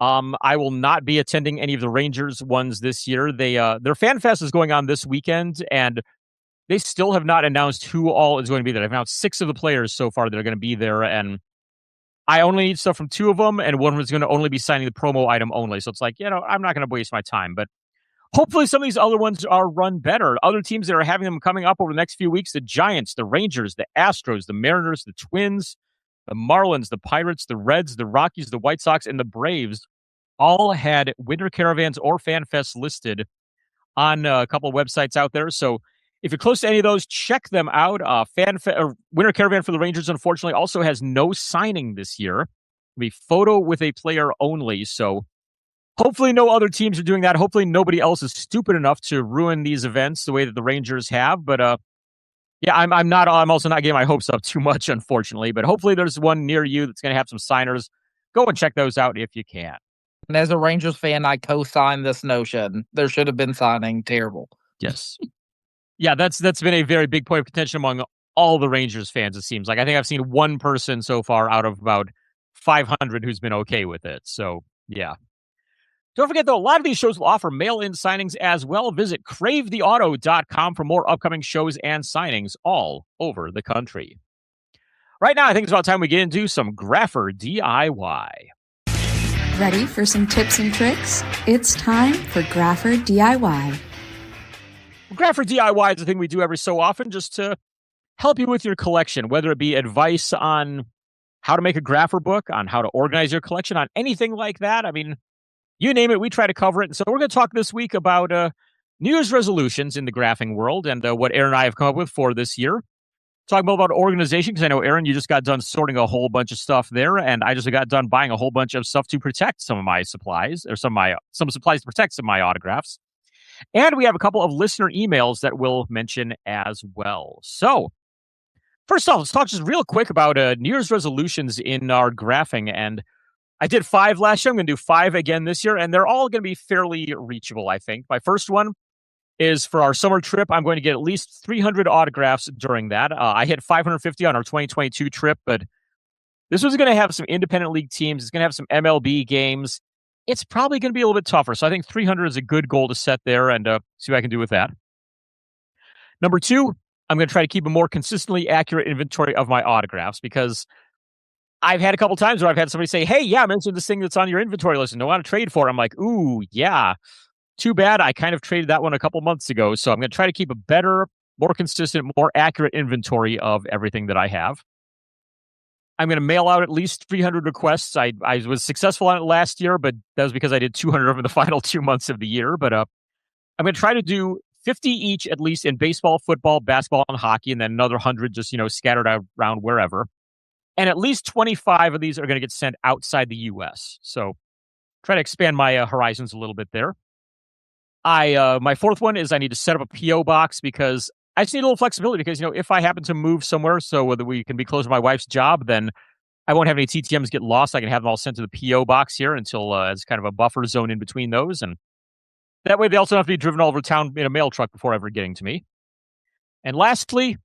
I will not be attending any of the Rangers ones this year. Their fan fest is going on this weekend, and they still have not announced who all is going to be there. They've announced 6 of the players so far that are going to be there, and I only need stuff from 2 of them, and one of them is going to only be signing the promo item only. So it's like, I'm not going to waste my time, but hopefully some of these other ones are run better. Other teams that are having them coming up over the next few weeks, the Giants, the Rangers, the Astros, the Mariners, the Twins, the Marlins, the Pirates, the Reds, the Rockies, the White Sox, and the Braves all had winter caravans or fan fests listed on a couple of websites out there. So if you're close to any of those, check them out. Winter caravan for the Rangers, unfortunately, also has no signing this year. It'll be photo with a player only. So hopefully no other teams are doing that. Hopefully nobody else is stupid enough to ruin these events the way that the Rangers have. But I'm also not getting my hopes up too much, unfortunately. But hopefully there's one near you that's going to have some signers. go and check those out if you can. And as a Rangers fan, I co-sign this notion. There should have been signing. Terrible. Yes. Yeah, that's been a very big point of contention among all the Rangers fans, it seems like. I think I've seen one person so far out of about 500 who's been okay with it. So, yeah. Don't forget, though, a lot of these shows will offer mail-in signings as well. Visit cravetheauto.com for more upcoming shows and signings all over the country. Right now, I think it's about time we get into some Grapher DIY. Ready for some tips and tricks? It's time for Grapher DIY. Grapher DIY is a thing we do every so often just to help you with your collection, whether it be advice on how to make a Grapher book, on how to organize your collection, on anything like that. I mean, you name it, we try to cover it. And so we're going to talk this week about New Year's resolutions in the graphing world and what Arron and I have come up with for this year. Talking about organization, because I know, Arron, you just got done sorting a whole bunch of stuff there, and I just got done buying a whole bunch of stuff to protect some of my supplies, or some supplies to protect some of my autographs. And we have a couple of listener emails that we'll mention as well. So, first off, let's talk just real quick about New Year's resolutions in our graphing. And I did 5 last year. I'm going to do 5 again this year, and they're all going to be fairly reachable, I think. My first one is for our summer trip. I'm going to get at least 300 autographs during that. I hit 550 on our 2022 trip, but this was going to have some independent league teams. It's going to have some MLB games. It's probably going to be a little bit tougher. So I think 300 is a good goal to set there and see what I can do with that. Number 2, I'm going to try to keep a more consistently accurate inventory of my autographs, because I've had a couple times where I've had somebody say, hey, yeah, I mentioned this thing that's on your inventory list and I want to trade for it. I'm like, ooh, yeah. Too bad. I kind of traded that one a couple months ago. So I'm going to try to keep a better, more consistent, more accurate inventory of everything that I have. I'm going to mail out at least 300 requests. I was successful on it last year, but that was because I did 200 over the final 2 months of the year. But I'm going to try to do 50 each, at least in baseball, football, basketball, and hockey, and then another 100 just, scattered around wherever. And at least 25 of these are going to get sent outside the U.S. So try to expand my horizons a little bit there. My fourth one is I need to set up a P.O. box, because I just need a little flexibility, because, if I happen to move somewhere, so whether we can be close to my wife's job, then I won't have any TTMs get lost. I can have them all sent to the P.O. box here until as kind of a buffer zone in between those. And that way they also don't have to be driven all over town in a mail truck before ever getting to me. And lastly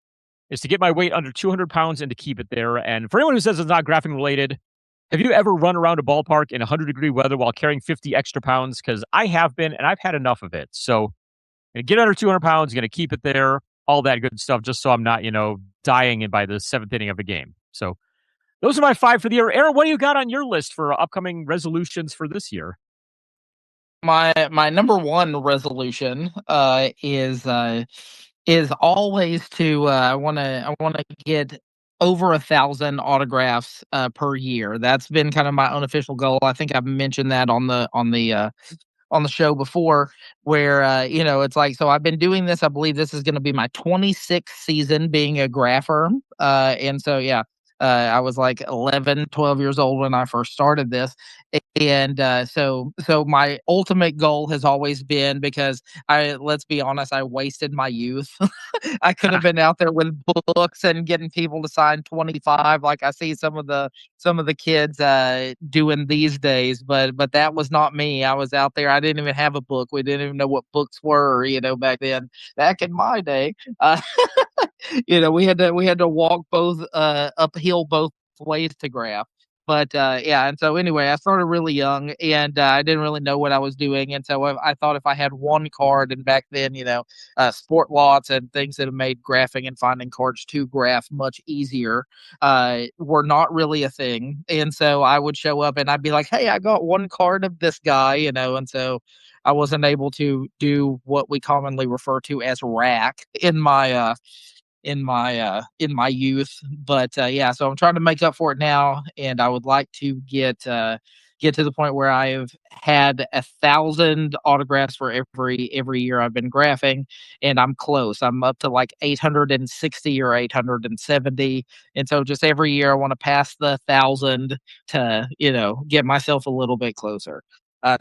is to get my weight under 200 pounds and to keep it there. And for anyone who says it's not graphing related, have you ever run around a ballpark in 100-degree weather while carrying 50 extra pounds? Because I have been, and I've had enough of it. So I'm going to get under 200 pounds, going to keep it there, all that good stuff, just so I'm not, dying by the 7th inning of a game. So those are my 5 for the year. Arron, what do you got on your list for upcoming resolutions for this year? My number 1 resolution is always to I want to get over 1,000 autographs per year. That's been kind of my unofficial goal. I think I've mentioned that on the show before, where it's like, so I've been doing this. I believe this is going to be my 26th season being a grapher, and so yeah. I was like 11, 12 years old when I first started this. And so my ultimate goal has always been, because let's be honest, I wasted my youth. I could have been out there with books and getting people to sign 25, like I see some of the kids doing these days. But that was not me. I was out there. I didn't even have a book. We didn't even know what books were, back then. Back in my day, we had to walk both uphill both ways to graph. But yeah, and so anyway, I started really young, and I didn't really know what I was doing, and so I thought if I had one card, and back then, sport lots and things that have made graphing and finding cards to graph much easier were not really a thing, and so I would show up and I'd be like, hey, I got one card of this guy, and so I wasn't able to do what we commonly refer to as rack in my youth, but yeah, so I'm trying to make up for it now, and I would like to get to the point where I have had 1,000 autographs for every year I've been graphing, and I'm close. I'm up to like 860 or 870, and so just every year I want to pass the 1,000 to get myself a little bit closer.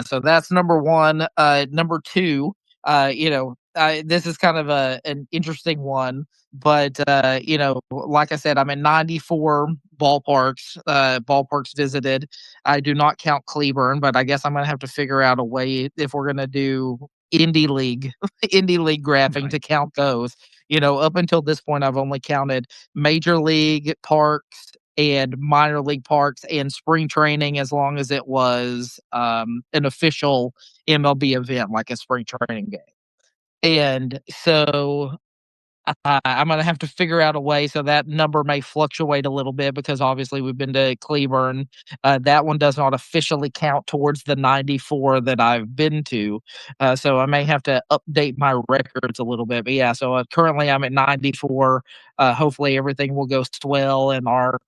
So that's number 1. Number 2. this is kind of an interesting one, but like I said, I'm in 94 ballparks visited. I do not count Cleburne, but I guess I'm gonna have to figure out a way if we're gonna do Indie League, Indie League graphing to count those. Up until this point, I've only counted Major League parks and minor league parks and spring training, as long as it was an official MLB event, like a spring training game. And so I'm going to have to figure out a way so that number may fluctuate a little bit, because obviously we've been to Cleburne. That one does not officially count towards the 94 that I've been to. So I may have to update my records a little bit. But yeah, so currently I'm at 94. Hopefully everything will go swell in our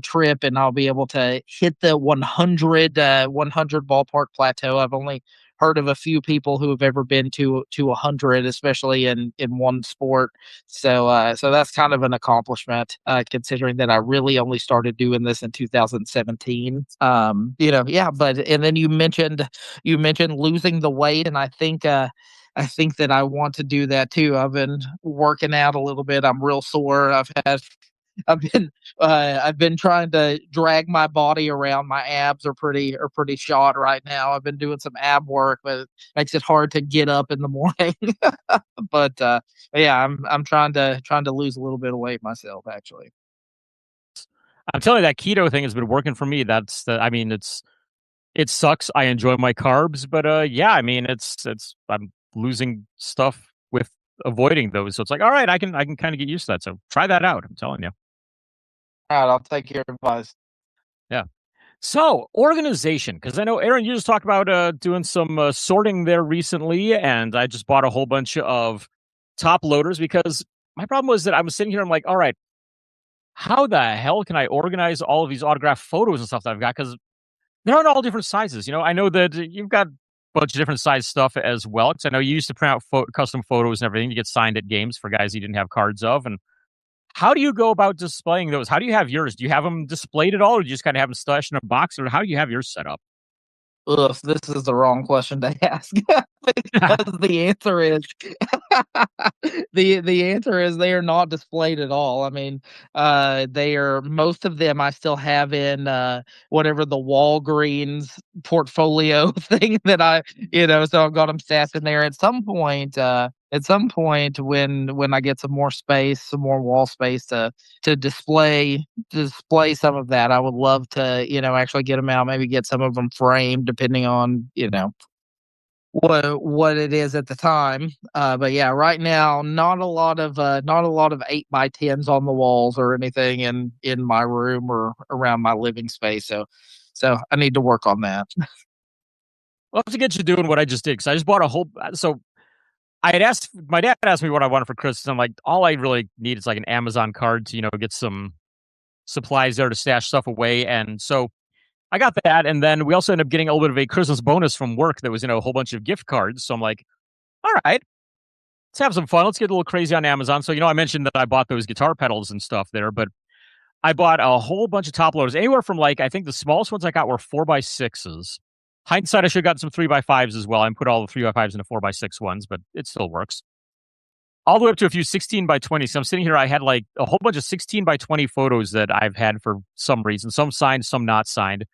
trip, and I'll be able to hit the 100 ballpark plateau. I've only heard of a few people who have ever been to 100, especially in one sport. So that's kind of an accomplishment, considering that I really only started doing this in 2017. Yeah. But and then you mentioned losing the weight, and I think that I want to do that too. I've been working out a little bit. I'm real sore. I've been trying to drag my body around. My abs are pretty shot right now. I've been doing some ab work, but it makes it hard to get up in the morning. But yeah, I'm trying to lose a little bit of weight myself, actually. I'm telling you, that keto thing has been working for me. It sucks. I enjoy my carbs, but yeah, I mean, I'm losing stuff with avoiding those. So it's like, all right, I can kind of get used to that. So try that out. I'm telling you. All right, I'll take your advice. Yeah. So organization, because I know Arron, you just talked about doing some sorting there recently, and I just bought a whole bunch of top loaders because my problem was that I was sitting here. I'm like, all right, how the hell can I organize all of these autographed photos and stuff that I've got? Because they're on all different sizes. I know that you've got a bunch of different size stuff as well. Because I know you used to print out custom photos and everything to get signed at games for guys you didn't have cards of. And how do you go about displaying those? How do you have yours? Do you have them displayed at all, or do you just kind of have them stashed in a box, or how do you have yours set up? Ugh, this is the wrong question to ask, because the answer is the answer is they are not displayed at all. I mean, they are, most of them I still have in whatever the Walgreens portfolio thing that so I've got them stashed in there. At some point when I get some more space, some more wall space to display some of that, I would love to, actually get them out, maybe get some of them framed, depending on, what it is at the time. But yeah, right now, not a lot of 8x10s on the walls or anything in my room or around my living space. So I need to work on that. I'll have to get you doing what I just did, because I just bought a whole. So my dad asked me what I wanted for Christmas. I'm like, all I really need is like an Amazon card to, get some supplies there to stash stuff away. And so I got that. And then we also ended up getting a little bit of a Christmas bonus from work that was, a whole bunch of gift cards. So I'm like, all right, let's have some fun. Let's get a little crazy on Amazon. So, I mentioned that I bought those guitar pedals and stuff there, but I bought a whole bunch of top loaders, anywhere from I think the smallest ones I got were 4x6s. Hindsight, I should have gotten some 3x5s as well. I put all the 3x5s into 4x6 ones, but it still works. All the way up to a few 16x20. So I'm sitting here, I had a whole bunch of 16x20 photos that I've had for some reason, some signed, some not signed.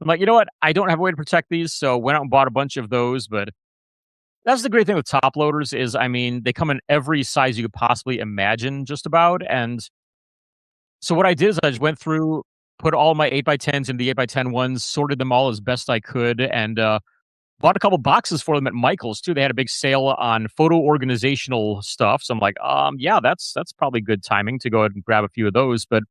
I'm like, you know what? I don't have a way to protect these, so went out and bought a bunch of those. But that's the great thing with top loaders is, they come in every size you could possibly imagine, just about. And so what I did is I just went through, put all my 8x10s into the 8x10 ones, sorted them all as best I could, and bought a couple boxes for them at Michael's too. They had a big sale on photo organizational stuff. So I'm like, yeah, that's probably good timing to go ahead and grab a few of those. But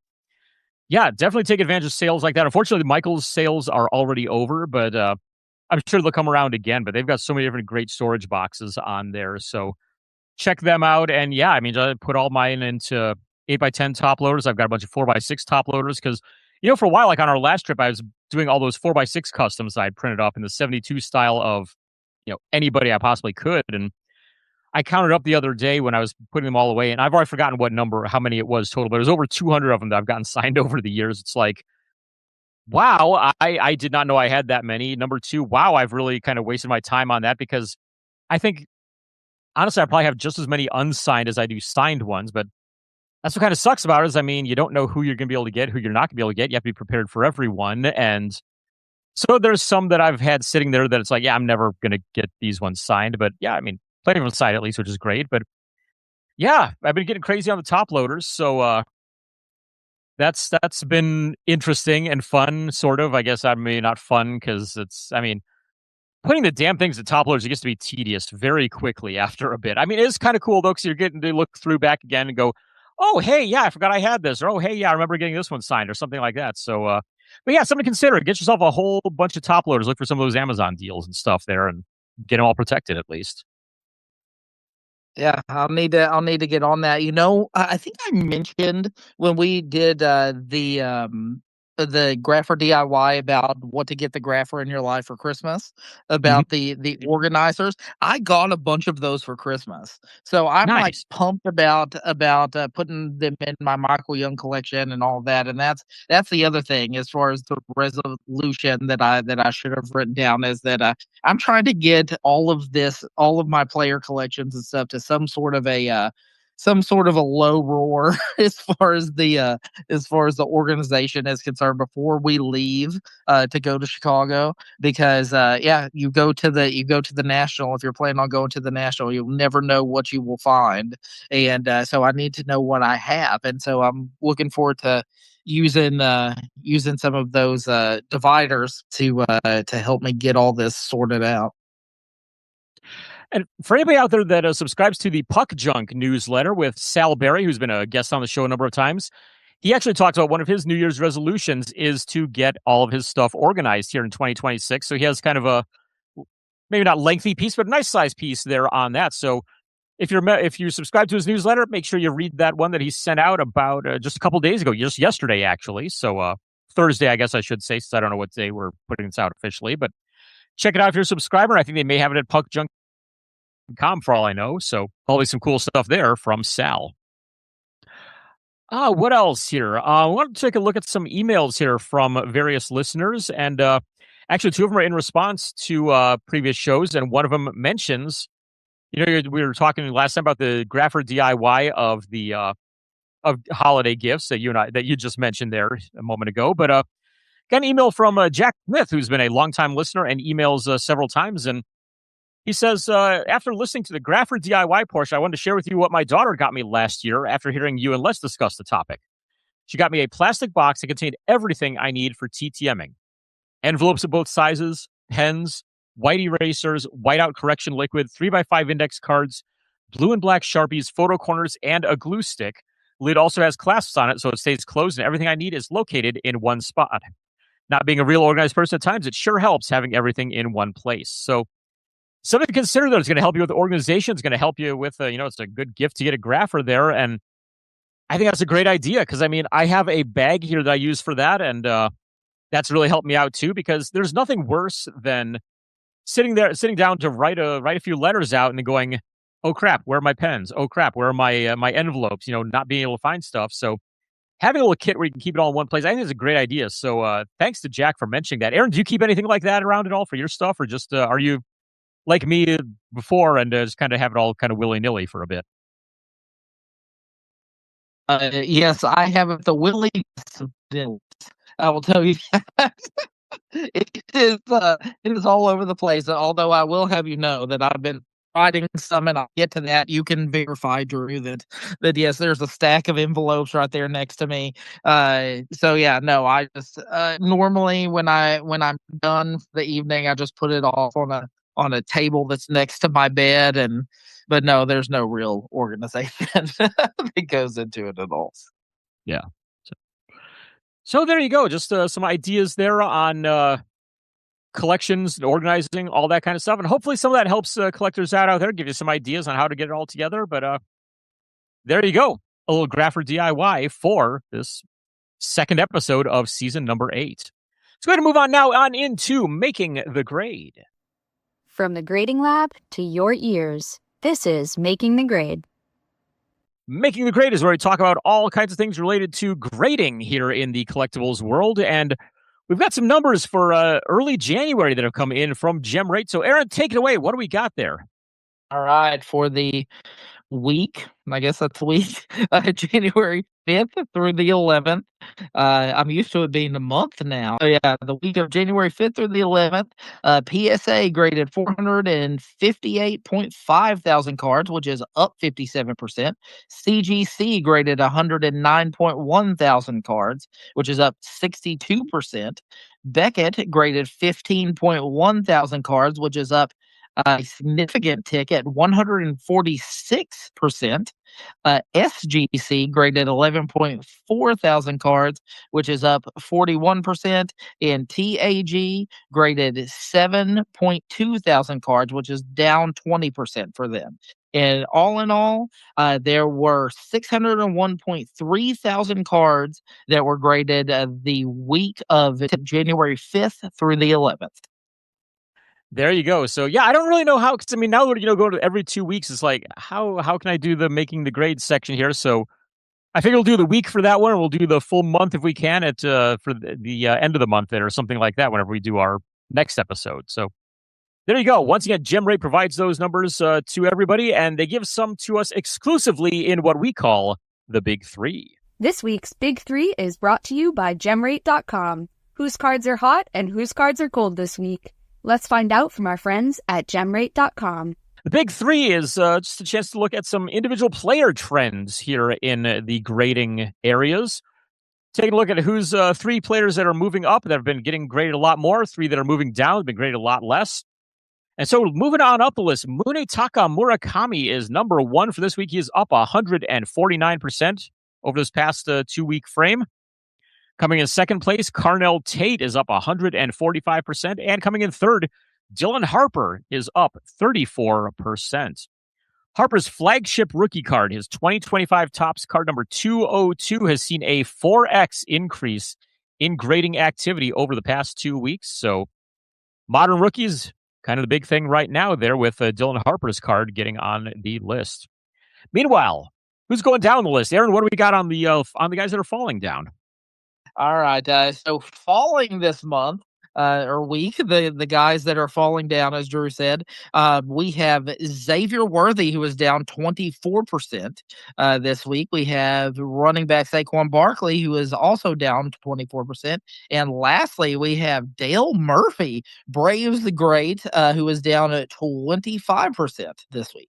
yeah, definitely take advantage of sales like that. Unfortunately, Michael's sales are already over, but I'm sure they'll come around again. But they've got so many different great storage boxes on there. So check them out. And yeah, I put all mine into 8x10 top loaders. I've got a bunch of 4x6 top loaders because, for a while, like on our last trip, I was doing all those 4x6 customs I printed up in the 72 style of, anybody I possibly could. And I counted up the other day when I was putting them all away, and I've already forgotten how many it was total, but it was over 200 of them that I've gotten signed over the years. It's like, wow, I did not know I had that many. Number two, wow, I've really kind of wasted my time on that, because I think, honestly, I probably have just as many unsigned as I do signed ones, but that's what kind of sucks about it is, I mean, you don't know who you're going to be able to get, who you're not going to be able to get. You have to be prepared for everyone. And so there's some that I've had sitting there that it's like, yeah, I'm never going to get these ones signed. But yeah, I mean, plenty of them signed at least, which is great. But yeah, I've been getting crazy on the top loaders. So that's been interesting and fun, sort of. I guess I mean, not fun because I mean, putting the damn things at top loaders, it gets to be tedious very quickly after a bit. I mean, it is kind of cool though, because you're getting to look through back again and go, "Oh, hey, yeah, I forgot I had this," or "Oh, hey, yeah, I remember getting this one signed," or something like that. So, but yeah, something to consider. Get yourself a whole bunch of top loaders. Look for some of those Amazon deals and stuff there, and get them all protected at least. Yeah, I'll need to get on that. I think I mentioned when we did the grapher DIY about what to get the grapher in your life for Christmas, Mhm. about the organizers. I got a bunch of those for Christmas. So I'm like Nice. pumped about putting them in my Michael Young collection and all that. And that's the other thing as far as the resolution that I should have written down is that I'm trying to get all of my player collections and stuff to some sort of a low roar as far as the organization is concerned before we leave to go to Chicago because yeah, you go to the national. If you're planning on going to the national, you'll never know what you will find, and so I need to know what I have, and so I'm looking forward to using some of those dividers to help me get all this sorted out. And for anybody out there that subscribes to the Puck Junk newsletter with Sal Berry, who's been a guest on the show a number of times, he actually talks about one of his New Year's resolutions is to get all of his stuff organized here in 2026. So he has kind of a maybe not lengthy piece, but a nice size piece there on that. So if you subscribe to his newsletter, make sure you read that one that he sent out about just a couple days ago, just yesterday actually. So Thursday, I guess I should say, since I don't know what day we're putting this out officially, but check it out if you're a subscriber. I think they may have it at puckjunk.com for all I know. So always some cool stuff there from Sal. What else here? I want to take a look at some emails here from various listeners. And actually, two of them are in response to previous shows. And one of them mentions, we were talking last time about the grapher DIY of the of holiday gifts that you just mentioned there a moment ago. But got an email from Jack Smith, who's been a longtime listener and emails several times. And he says, after listening to the grapher DIY portion, I wanted to share with you what my daughter got me last year after hearing you and Les discuss the topic. She got me a plastic box that contained everything I need for TTMing. Envelopes of both sizes, pens, white erasers, whiteout correction liquid, 3x5 index cards, blue and black Sharpies, photo corners, and a glue stick. Lid also has clasps on it so it stays closed and everything I need is located in one spot. Not being a real organized person at times, it sure helps having everything in one place. So something to consider that it's going to help you with the organization. It's going to help you with, it's a good gift to get a grapher there. And I think that's a great idea because, I mean, I have a bag here that I use for that. And that's really helped me out too because there's nothing worse than sitting down to write a few letters out and then going, oh crap, where are my pens? Oh crap, where are my envelopes? Not being able to find stuff. So having a little kit where you can keep it all in one place, I think is a great idea. So thanks to Jack for mentioning that. Aaron, do you keep anything like that around at all for your stuff, or just are you like me before and just kind of have it all kind of willy-nilly for a bit? Yes, I have the willingness of guilt. I will tell you that. It is all over the place. Although I will have you know that I've been writing some, and I'll get to that. You can verify, Drew, that yes, there's a stack of envelopes right there next to me. So yeah, no, I just normally when I'm done for the evening, I just put it off on a table that's next to my bed, but no, there's no real organization that goes into it at all. Yeah. So there you go. Just some ideas there on collections and organizing, all that kind of stuff. And hopefully some of that helps collectors out there, give you some ideas on how to get it all together. But there you go. A little grapher DIY for this second episode of season number 8. Let's go ahead and move on now on into Making the Grade. From the grading lab to your ears, this is Making the Grade. Making the Grade is where we talk about all kinds of things related to grading here in the collectibles world. And we've got some numbers for early January that have come in from GemRate. So, Aaron, take it away. What do we got there? All right, for the week, I guess that's week, January 5th through the 11th. I'm used to it being a month now. So yeah, the week of January 5th through the 11th, PSA graded 458.5 thousand cards, which is up 57%. CGC graded 109.1 thousand cards, which is up 62%. Beckett graded 15.1 thousand cards, which is up a significant tick at 146%. SGC graded 11.4 thousand cards, which is up 41%. And TAG graded 7.2 thousand cards, which is down 20% for them. And all in all, there were 601.3 thousand cards that were graded the week of January 5th through the 11th. There you go. So yeah, I don't really know how, because I mean, now that go to every 2 weeks, it's like how can I do the making the grades section here? So I figure we'll do the week for that one, and we'll do the full month if we can at for the end of the month or something like that whenever we do our next episode. So there you go. Once again, GemRate provides those numbers to everybody, and they give some to us exclusively in what we call the Big Three. This week's Big Three is brought to you by GemRate.com. Whose cards are hot and whose cards are cold this week? Let's find out from our friends at GemRate.com. The Big Three is just a chance to look at some individual player trends here in the grading areas. Taking a look at who's 3 players that are moving up that have been getting graded a lot more, 3 that are moving down, have been graded a lot less. And so moving on up the list, Munetaka Murakami is number 1 for this week. He is up 149% over this past 2-week frame. Coming in second place, Carnell Tate is up 145%. And coming in third, Dylan Harper is up 34%. Harper's flagship rookie card, his 2025 Topps card number 202, has seen a 4x increase in grading activity over the past 2 weeks. So modern rookies, kind of the big thing right now there with Dylan Harper's card getting on the list. Meanwhile, who's going down the list? Arron, what do we got on the guys that are falling down? All right, so falling this month or week, the guys that are falling down, as Drew said, we have Xavier Worthy, who is down 24% this week. We have running back Saquon Barkley, who is also down 24%. And lastly, we have Dale Murphy, Braves the Great, who is down at 25% this week.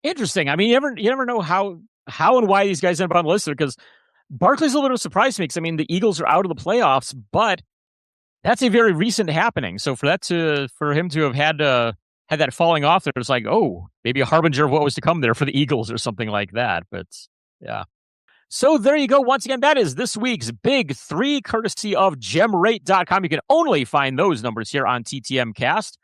Interesting. I mean, you never know how and why these guys end up on the list, because Barkley's a little bit of a surprise to me, because I mean, the Eagles are out of the playoffs, but that's a very recent happening. So for him to have had that falling off there, it's like, oh, maybe a harbinger of what was to come there for the Eagles or something like that. But yeah. So there you go. Once again, that is this week's Big Three, courtesy of GemRate.com. You can only find those numbers here on TTM Cast.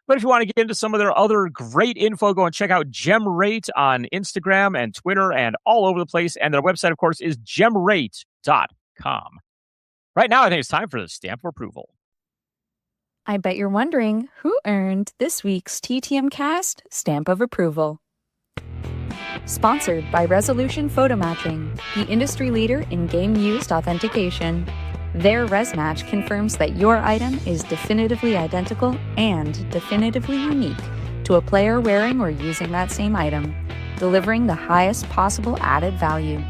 But if you want to get into some of their other great info, go and check out GemRate on Instagram and Twitter and all over the place. And their website, of course, is GemRate.com. Right now, I think it's time for the stamp of approval. I bet you're wondering who earned this week's TTM Cast stamp of approval. Sponsored by Resolution Photo Matching, the industry leader in game-used authentication. Their ResMatch confirms that your item is definitively identical and definitively unique to a player wearing or using that same item, delivering the highest possible added value.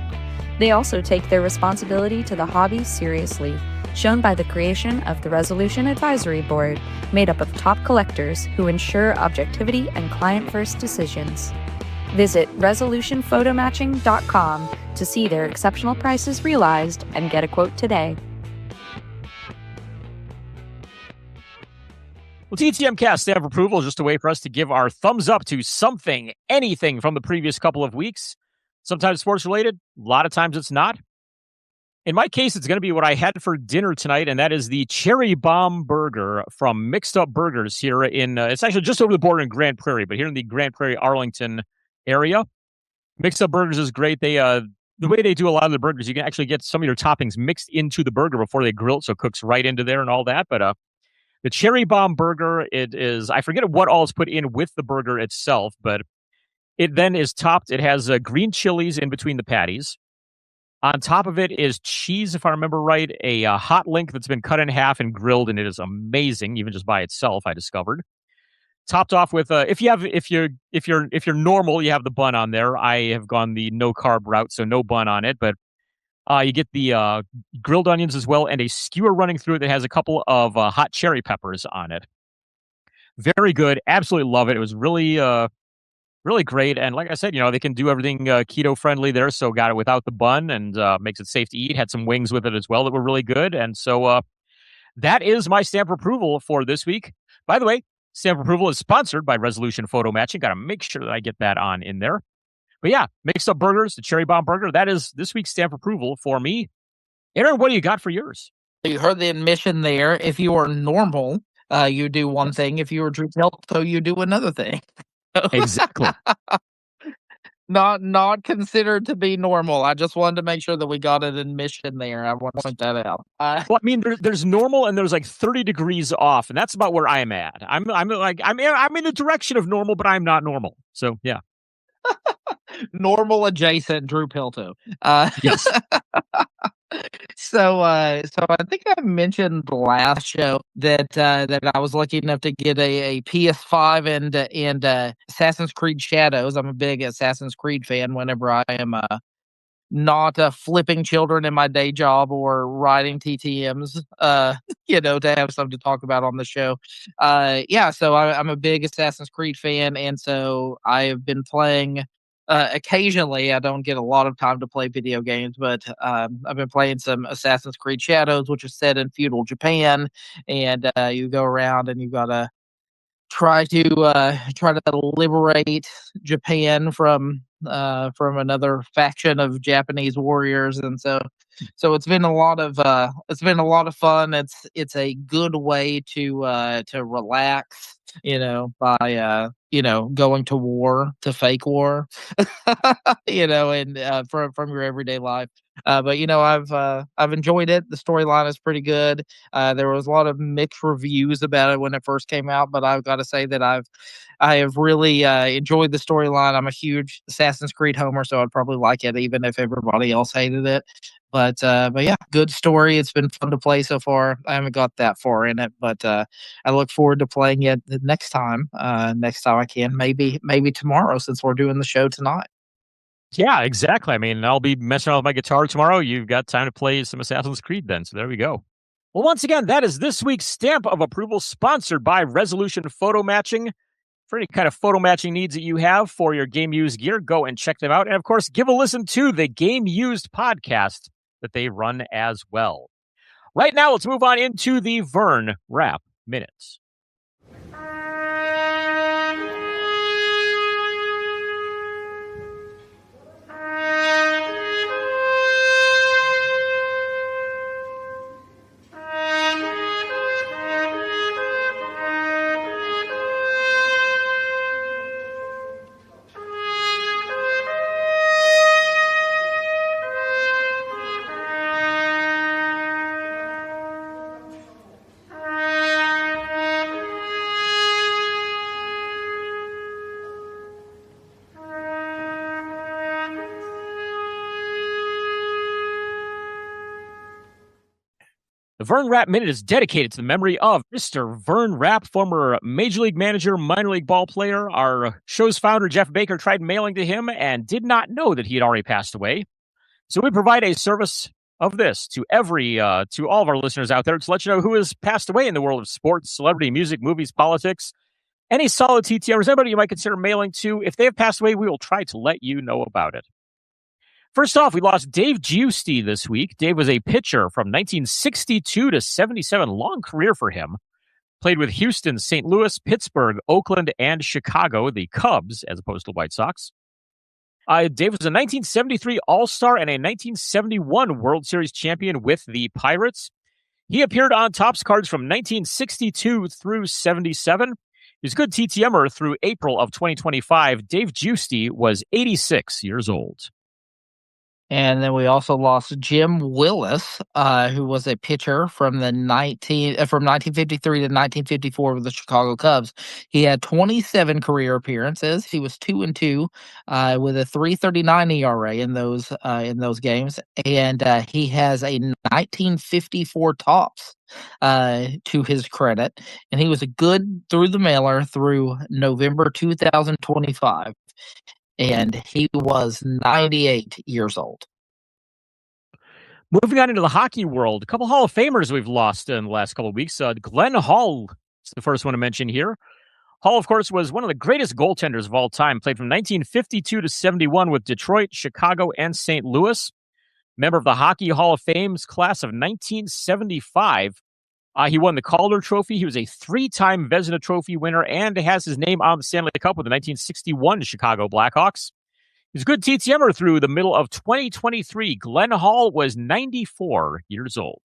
They also take their responsibility to the hobby seriously, shown by the creation of the Resolution Advisory Board, made up of top collectors who ensure objectivity and client-first decisions. Visit resolutionphotomatching.com to see their exceptional prices realized and get a quote today. Well, TTM Cast stamp of approval is just a way for us to give our thumbs up to something, anything from the previous couple of weeks. Sometimes sports related, a lot of times it's not. In my case, it's going to be what I had for dinner tonight, and that is the Cherry Bomb Burger from Mixed Up Burgers here in, it's actually just over the border in Grand Prairie, but here in the Grand Prairie, Arlington area. Mixed Up Burgers is great. They, the way they do a lot of the burgers, you can actually get some of your toppings mixed into the burger before they grill it, so it cooks right into there and all that. But the Cherry Bomb Burger, it is, I forget what all is put in with the burger itself, but it then is topped. It has green chilies in between the patties. On top of it is cheese, if I remember right, a hot link that's been cut in half and grilled, and it is amazing, even just by itself, I discovered. topped off with if you're normal, you have the bun on there. I have gone the no carb route, so no bun on it, but you get the grilled onions as well, and a skewer running through it that has a couple of hot cherry peppers on it. Very good. Absolutely love it. It was really really great. And like I said, they can do everything keto friendly there. So got it without the bun and makes it safe to eat. Had some wings with it as well that were really good. And so that is my stamp of approval for this week. By the way, stamp of approval is sponsored by Resolution Photo Matching. Got to make sure that I get that on in there. But yeah, mixed up burgers, the cherry bomb burger. That is this week's stamp approval for me. Aaron, what do you got for yours? You heard the admission there. If you are normal, you do one thing. If you are Drew Pelto, you do another thing. Exactly. Not considered to be normal. I just wanted to make sure that we got an admission there. I want to point that out. Well, I mean, there's normal and there's like 30 degrees off, and that's about where I'm at. I'm in the direction of normal, but I'm not normal. So yeah. Normal adjacent Drew Pelto. Yes. So I think I mentioned last show that I was lucky enough to get a PS5 and Assassin's Creed Shadows. I'm a big Assassin's Creed fan. Whenever I am not flipping children in my day job or riding TTMs, to have something to talk about on the show. So I'm a big Assassin's Creed fan, and so I have been playing. Occasionally, I don't get a lot of time to play video games, but I've been playing some Assassin's Creed Shadows, which is set in feudal Japan, and you go around and you gotta try to liberate Japan from another faction of Japanese warriors, and so it's been a lot of fun. It's a good way to relax, by going to war, to fake war, and from your everyday life. But I've enjoyed it. The storyline is pretty good. There was a lot of mixed reviews about it when it first came out, but I've got to say that I have really enjoyed the storyline. I'm a huge Assassin's Creed homer, so I'd probably like it even if everybody else hated it. But yeah, good story. It's been fun to play so far. I haven't got that far in it, but I look forward to playing it the next time. Next time I can, maybe tomorrow, since we're doing the show tonight. Yeah, exactly. I mean, I'll be messing around with my guitar tomorrow. You've got time to play some Assassin's Creed then. So there we go. Well, once again, that is this week's Stamp of Approval, sponsored by Resolution Photo Matching. For any kind of photo matching needs that you have for your Game Used gear, go and check them out. And of course, give a listen to the Game Used podcast that they run as well. Right now, let's move on into the Vern Wrap Minutes. The Vern Rapp Minute is dedicated to the memory of Mr. Vern Rapp, former Major League manager, minor league ball player. Our show's founder, Jeff Baker, tried mailing to him and did not know that he had already passed away. So we provide a service of this to to all of our listeners out there to let you know who has passed away in the world of sports, celebrity, music, movies, politics, any solid TTMers, anybody you might consider mailing to. If they have passed away, we will try to let you know about it. First off, we lost Dave Giusti this week. Dave was a pitcher from 1962 to 77. Long career for him. Played with Houston, St. Louis, Pittsburgh, Oakland, and Chicago, the Cubs, as opposed to White Sox. Dave was a 1973 All-Star and a 1971 World Series champion with the Pirates. He appeared on Topps cards from 1962 through 77. He was a good TTMer through April of 2025. Dave Giusti was 86 years old. And then we also lost Jim Willis, who was a pitcher from the 1953 to 1954 with the Chicago Cubs. He had 27 career appearances. He was 2-2 with a 3.39 ERA in those games, and he has a 1954 tops to his credit, and he was a good through the mailer through November 2025. And he was 98 years old. Moving on into the hockey world, a couple Hall of Famers we've lost in the last couple of weeks. Glenn Hall is the first one to mention here. Hall, of course, was one of the greatest goaltenders of all time. Played from 1952 to 71 with Detroit, Chicago, and St. Louis. Member of the Hockey Hall of Fame's class of 1975. He won the Calder Trophy. He was a 3-time Vezina Trophy winner and has his name on the Stanley Cup with the 1961 Chicago Blackhawks. He's a good TTMer through the middle of 2023. Glenn Hall was 94 years old.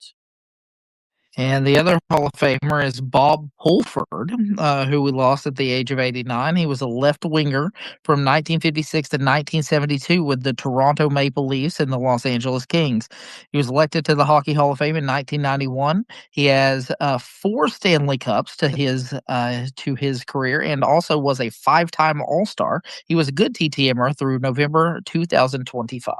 And the other Hall of Famer is Bob Pulford, who we lost at the age of 89. He was a left winger from 1956 to 1972 with the Toronto Maple Leafs and the Los Angeles Kings. He was elected to the Hockey Hall of Fame in 1991. He has 4 Stanley Cups to his career and also was a 5-time All-Star. He was a good TTMer through November 2025.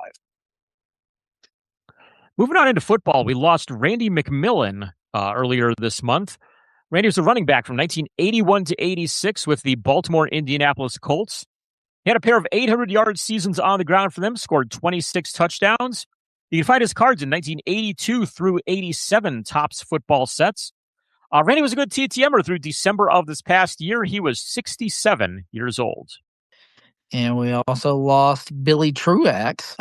Moving on into football, we lost Randy McMillan earlier this month. Randy was a running back from 1981 to 86 with the Baltimore Indianapolis Colts. He had a pair of 800-yard seasons on the ground for them, scored 26 touchdowns. You can find his cards in 1982 through 87 Topps football sets. Randy was a good TTMer through December of this past year. He was 67 years old. And we also lost Billy Truax,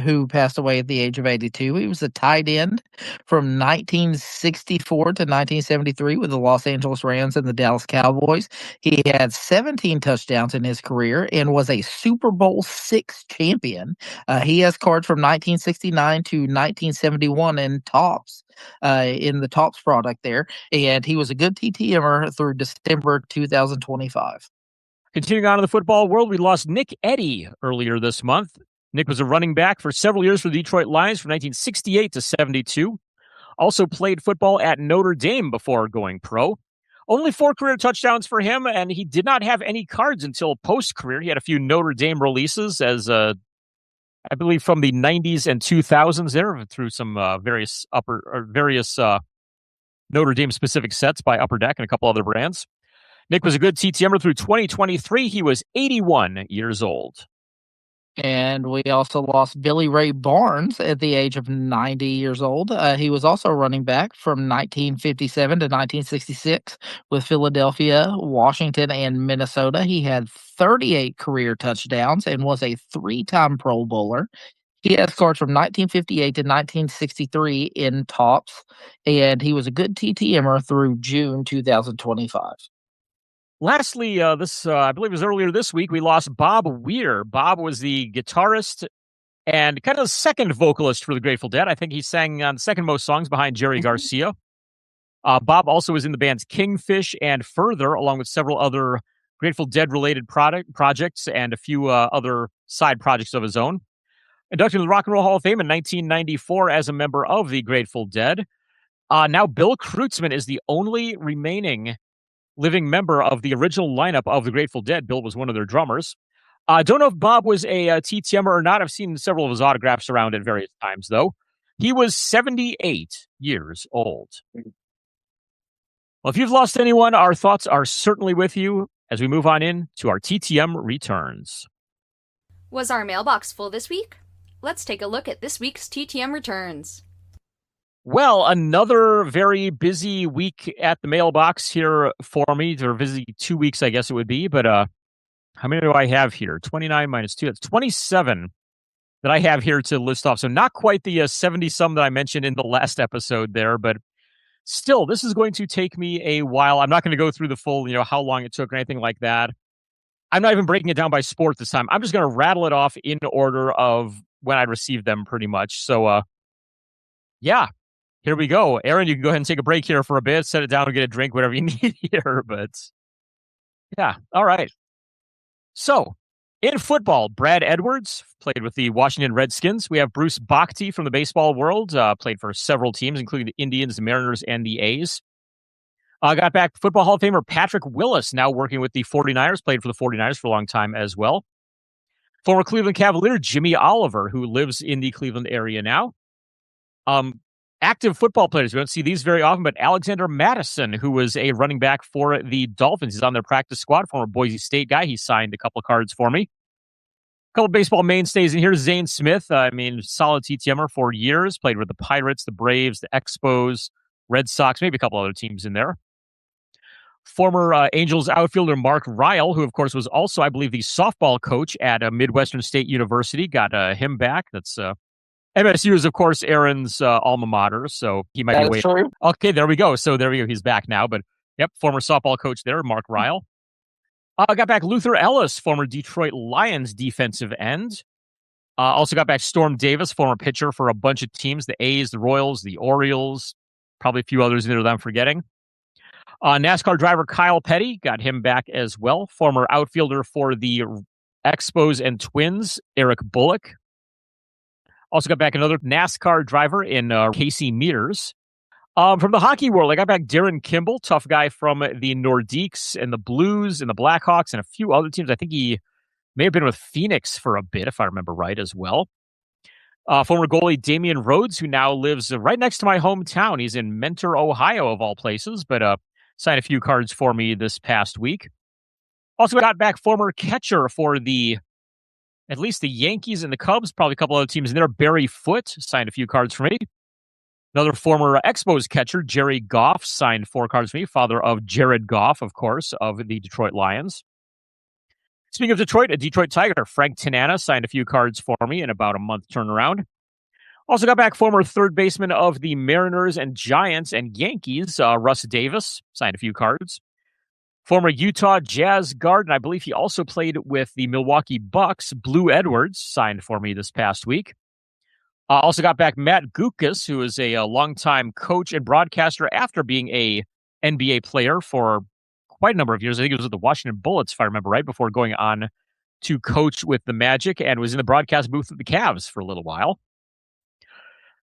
who passed away at the age of 82. He was a tight end from 1964 to 1973 with the Los Angeles Rams and the Dallas Cowboys. He had 17 touchdowns in his career and was a Super Bowl VI champion. He has cards from 1969 to 1971 in Topps. In the Topps product there, and he was a good TTMer through December 2025. Continuing on in the football world, we lost Nick Eddy earlier this month. Nick was a running back for several years for the Detroit Lions from 1968 to 72. Also played football at Notre Dame before going pro. Only 4 career touchdowns for him, and he did not have any cards until post-career. He had a few Notre Dame releases as, I believe, from the 90s and 2000s there through some various Notre Dame specific sets by Upper Deck and a couple other brands. Nick was a good TTMer through 2023. He was 81 years old. And we also lost Billy Ray Barnes at the age of 90 years old. He was also a running back from 1957 to 1966 with Philadelphia, Washington, and Minnesota. He had 38 career touchdowns and was a 3-time Pro Bowler. He has cards from 1958 to 1963 in Topps, and he was a good TTMer through June 2025. Lastly, this I believe it was earlier this week, we lost Bob Weir. Bob was the guitarist and kind of second vocalist for the Grateful Dead. I think he sang on the second most songs behind Jerry Garcia. Bob also was in the bands Kingfish and Further, along with several other Grateful Dead-related projects and a few other side projects of his own. Inducted to the Rock and Roll Hall of Fame in 1994 as a member of the Grateful Dead. Now Bill Kreutzmann is the only remaining living member of the original lineup of the Grateful Dead. Bill was one of their drummers. Don't know if Bob was a TTMer or not. I've seen several of his autographs around at various times, though. He was 78 years old. Well, if you've lost anyone, our thoughts are certainly with you as we move on in to our TTM returns. Was our mailbox full this week? Let's take a look at this week's TTM returns. Well, another very busy week at the mailbox here for me. Or busy 2 weeks, I guess it would be. But how many do I have here? 29 minus 2. That's 27 that I have here to list off. So not quite the 70-some that I mentioned in the last episode there. But still, this is going to take me a while. I'm not going to go through the full, how long it took or anything like that. I'm not even breaking it down by sport this time. I'm just going to rattle it off in order of when I received them pretty much. So, yeah. Here we go. Arron, you can go ahead and take a break here for a bit, set it down and get a drink, whatever you need here. But yeah, all right. So In football, Brad Edwards played with the Washington Redskins. We have Bruce Bochy from the baseball world, played for several teams, including the Indians, the Mariners, and the A's. Got back Football Hall of Famer Patrick Willis, now working with the 49ers, played for the 49ers for a long time as well. Former Cleveland Cavalier Jimmy Oliver, who lives in the Cleveland area now. Active football players, we don't see these very often, but Alexander Madison, who was a running back for the Dolphins. He's on their practice squad, former Boise State guy. He signed a couple of cards for me. A couple of baseball mainstays in here. Zane Smith, solid TTMer for years. Played with the Pirates, the Braves, the Expos, Red Sox, maybe a couple other teams in there. Former Angels outfielder Mark Ryle, who, of course, was also, I believe, the softball coach at Midwestern State University. Got him back. That's MSU is, of course, Arron's alma mater, so he might be waiting. True. Okay, there we go. So there we go. He's back now. But, yep, former softball coach there, Mark Ryle. Got back Luther Ellis, former Detroit Lions defensive end. Also got back Storm Davis, former pitcher for a bunch of teams, the A's, the Royals, the Orioles, probably a few others in there that I'm forgetting. NASCAR driver Kyle Petty, got him back as well. Former outfielder for the Expos and Twins, Eric Bullock. Also got back another NASCAR driver in Casey Mears. From the hockey world, I got back Darren Kimball, tough guy from the Nordiques and the Blues and the Blackhawks and a few other teams. I think he may have been with Phoenix for a bit, if I remember right as well. Former goalie Damian Rhodes, who now lives right next to my hometown. He's in Mentor, Ohio, of all places, but signed a few cards for me this past week. Also got back former catcher for at least the Yankees and the Cubs, probably a couple other teams in there. Barry Foote signed a few cards for me. Another former Expos catcher, Jerry Goff, signed 4 cards for me. Father of Jared Goff, of course, of the Detroit Lions. Speaking of Detroit, a Detroit Tiger, Frank Tanana, signed a few cards for me in about a month turnaround. Also got back former third baseman of the Mariners and Giants and Yankees, Russ Davis, signed a few cards. Former Utah Jazz guard, and I believe he also played with the Milwaukee Bucks, Blue Edwards, signed for me this past week. Also got back Matt Gukas, who is a longtime coach and broadcaster after being a NBA player for quite a number of years. I think it was with the Washington Bullets, if I remember right, before going on to coach with the Magic and was in the broadcast booth with the Cavs for a little while.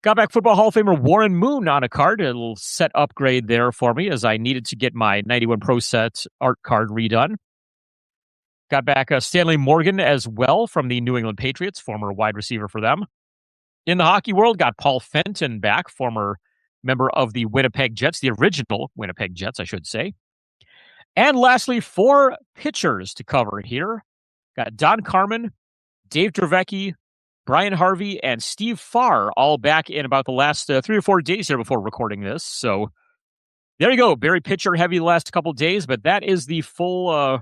Got back Football Hall of Famer Warren Moon on a card, a little set upgrade there for me as I needed to get my 91 Pro Set art card redone. Got back Stanley Morgan as well from the New England Patriots, former wide receiver for them. In the hockey world, got Paul Fenton back, former member of the Winnipeg Jets, the original Winnipeg Jets, I should say. And lastly, 4 pitchers to cover here. Got Don Carmen, Dave Dravecki, Brian Harvey, and Steve Farr all back in about the last 3 or 4 days here before recording this. So there you go. Very pitcher heavy the last couple days, but that is the full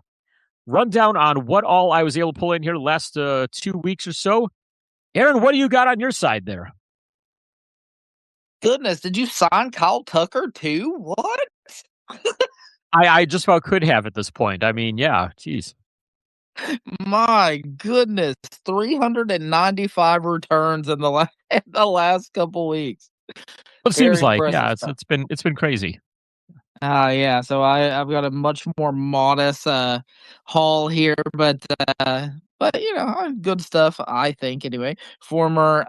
rundown on what all I was able to pull in here the last 2 weeks or so. Arron, what do you got on your side there? Goodness, did you sign Kyle Tucker too? What? I just about could have at this point. I mean, yeah, geez. My goodness, 395 returns in the last couple weeks. It seems like, yeah, it's been crazy. Yeah, so I've got a much more modest haul here, but you know, good stuff, I think, anyway. Former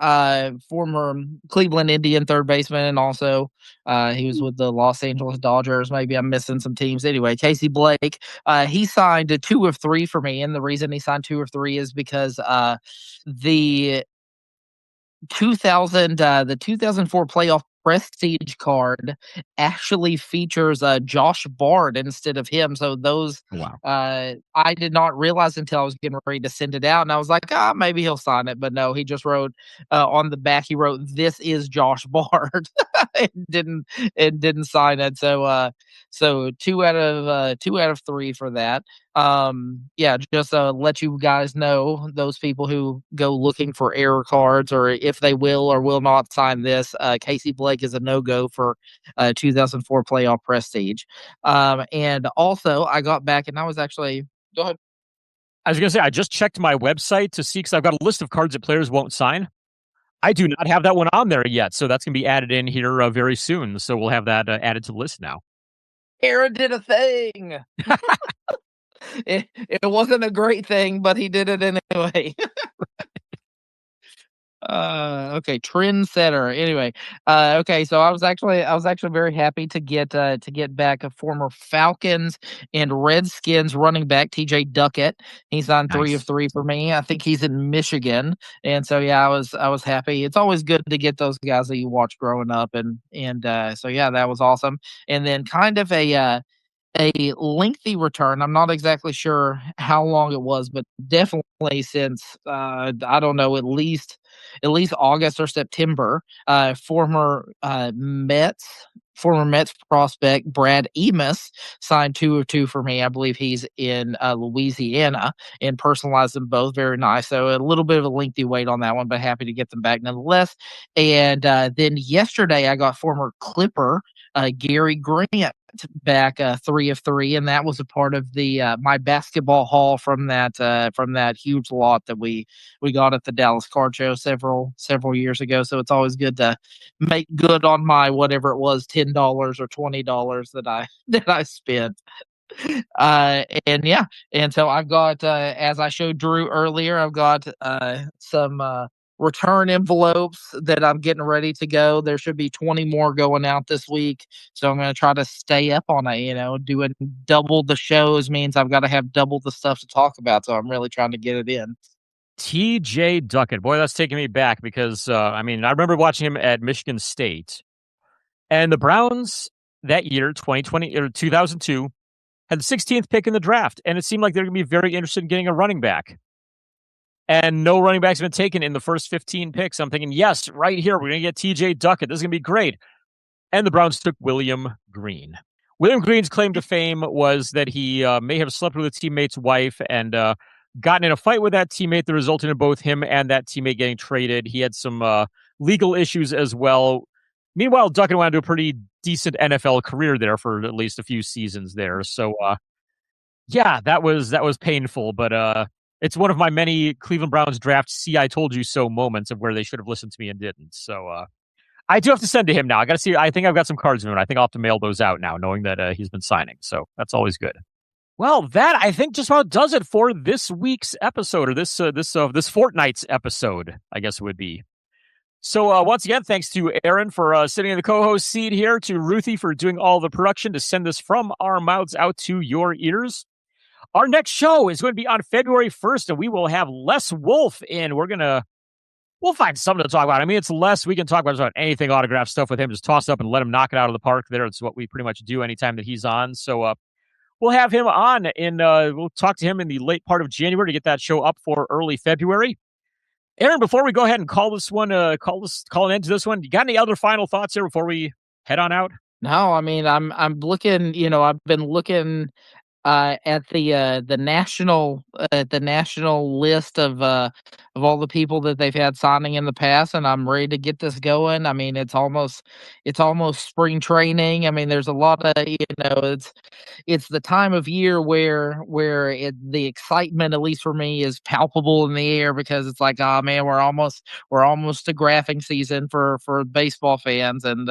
Cleveland Indian third baseman, and also he was with the Los Angeles Dodgers. Maybe I'm missing some teams. Anyway, Casey Blake, he signed 2 of 3 for me, and the reason he signed 2 of 3 is because the 2004 playoff prestige card actually features Josh Bard instead of him. So those, I did not realize until I was getting ready to send it out, and I was like, maybe he'll sign it, but no, he just wrote on the back. He wrote, "This is Josh Bard." It didn't sign it. So 2 out of 3 for that. Just let you guys know, those people who go looking for error cards or if they will or will not sign this, Casey Blake is a no-go for 2004 playoff prestige. And also I got back, and I was actually, go ahead. I was going to say, I just checked my website to see, because I've got a list of cards that players won't sign. I do not have that one on there yet, so that's going to be added in here very soon. So we'll have that added to the list now. Arron did a thing. It wasn't a great thing, but he did it anyway. Okay, trendsetter. Anyway, okay, so I was actually very happy to get back a former Falcons and Redskins running back TJ Duckett. He's on 3 of Nice. 3 for me. I think he's in Michigan, and so yeah, I was happy. It's always good to get those guys that you watch growing up, and so yeah, that was awesome. And then kind of a lengthy return. I'm not exactly sure how long it was, but definitely since I don't know, at least August or September. Former Mets prospect Brad Emus signed 2 of 2 for me. I believe he's in Louisiana, and personalized them both. Very nice. So a little bit of a lengthy wait on that one, but happy to get them back nonetheless. And then yesterday I got former Clipper Gary Grant back 3 of 3, and that was a part of the my basketball haul from that huge lot that we got at the Dallas Card Show several years ago. So it's always good to make good on my whatever it was, $10 or $20 that I that I spent. And yeah, and so I've got, as I showed Drew earlier, I've got some return envelopes that I'm getting ready to go. There should be 20 more going out this week, so I'm going to try to stay up on it. Doing double the shows means I've got to have double the stuff to talk about, so I'm really trying to get it in. TJ Duckett. Boy, that's taking me back because, I remember watching him at Michigan State. And the Browns that year, 2020 or 2002, had the 16th pick in the draft. And it seemed like they're going to be very interested in getting a running back. And no running backs have been taken in the first 15 picks. I'm thinking, yes, right here, we're going to get TJ Duckett. This is going to be great. And the Browns took William Green. William Green's claim to fame was that he may have slept with a teammate's wife and gotten in a fight with that teammate that resulted in both him and that teammate getting traded. He had some legal issues as well. Meanwhile, Duckett went on to a pretty decent NFL career there for at least a few seasons there. So, yeah, that was painful, but it's one of my many Cleveland Browns draft "see I told you so" moments of where they should have listened to me and didn't. So, I do have to send to him now. I got to see. I think I've got some cards of him. I think I'll have to mail those out now, knowing that he's been signing. So that's always good. Well, that I think just about does it for this week's episode, or this fortnight's episode, I guess it would be. So once again, thanks to Arron for sitting in the co-host seat here, to Ruthie for doing all the production to send this from our mouths out to your ears. Our next show is going to be on February 1st, and we will have Les Wolf in. We'll find something to talk about. It's Les. We can talk about anything autograph stuff with him. Just toss it up and let him knock it out of the park there. It's what we pretty much do anytime that he's on. So we'll have him on, and we'll talk to him in the late part of January to get that show up for early February. Arron, before we go ahead and call an end to this one, you got any other final thoughts here before we head on out? No, I'm looking. I've been looking at the national list of all the people that they've had signing in the past, and I'm ready to get this going. It's almost spring training. There's a lot of it's the time of year where the excitement, at least for me, is palpable in the air, because it's like, oh man, we're almost to graphing season for baseball fans, and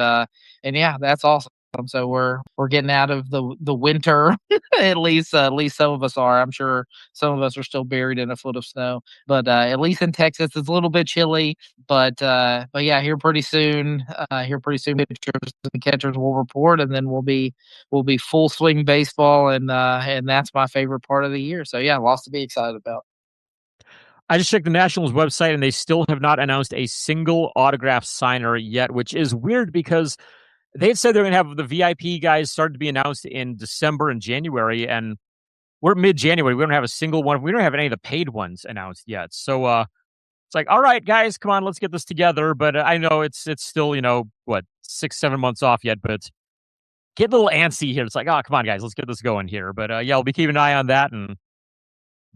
yeah, that's awesome. So we're getting out of the winter. At least some of us are. I'm sure some of us are still buried in a foot of snow, but at least in Texas it's a little bit chilly. But yeah, here pretty soon. Pitchers and catchers will report, and then we'll be full swing baseball, and that's my favorite part of the year. So yeah, lots to be excited about. I just checked the Nationals website, and they still have not announced a single autograph signer yet, which is weird because they had said they're going to have the VIP guys started to be announced in December and January, and we're mid-January. We don't have a single one. We don't have any of the paid ones announced yet. So it's like, all right, guys, come on, let's get this together. But I know it's still, 6-7 months off yet, but get a little antsy here. It's like, oh, come on, guys, let's get this going here. But yeah, we'll be keeping an eye on that and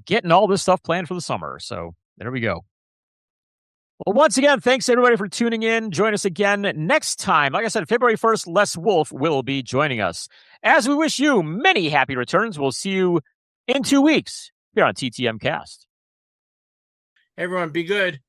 getting all this stuff planned for the summer. So there we go. Well, once again, thanks everybody for tuning in. Join us again next time. Like I said, February 1st, Les Wolf will be joining us. As we wish you many happy returns, we'll see you in 2 weeks here on TTM Cast. Everyone, be good.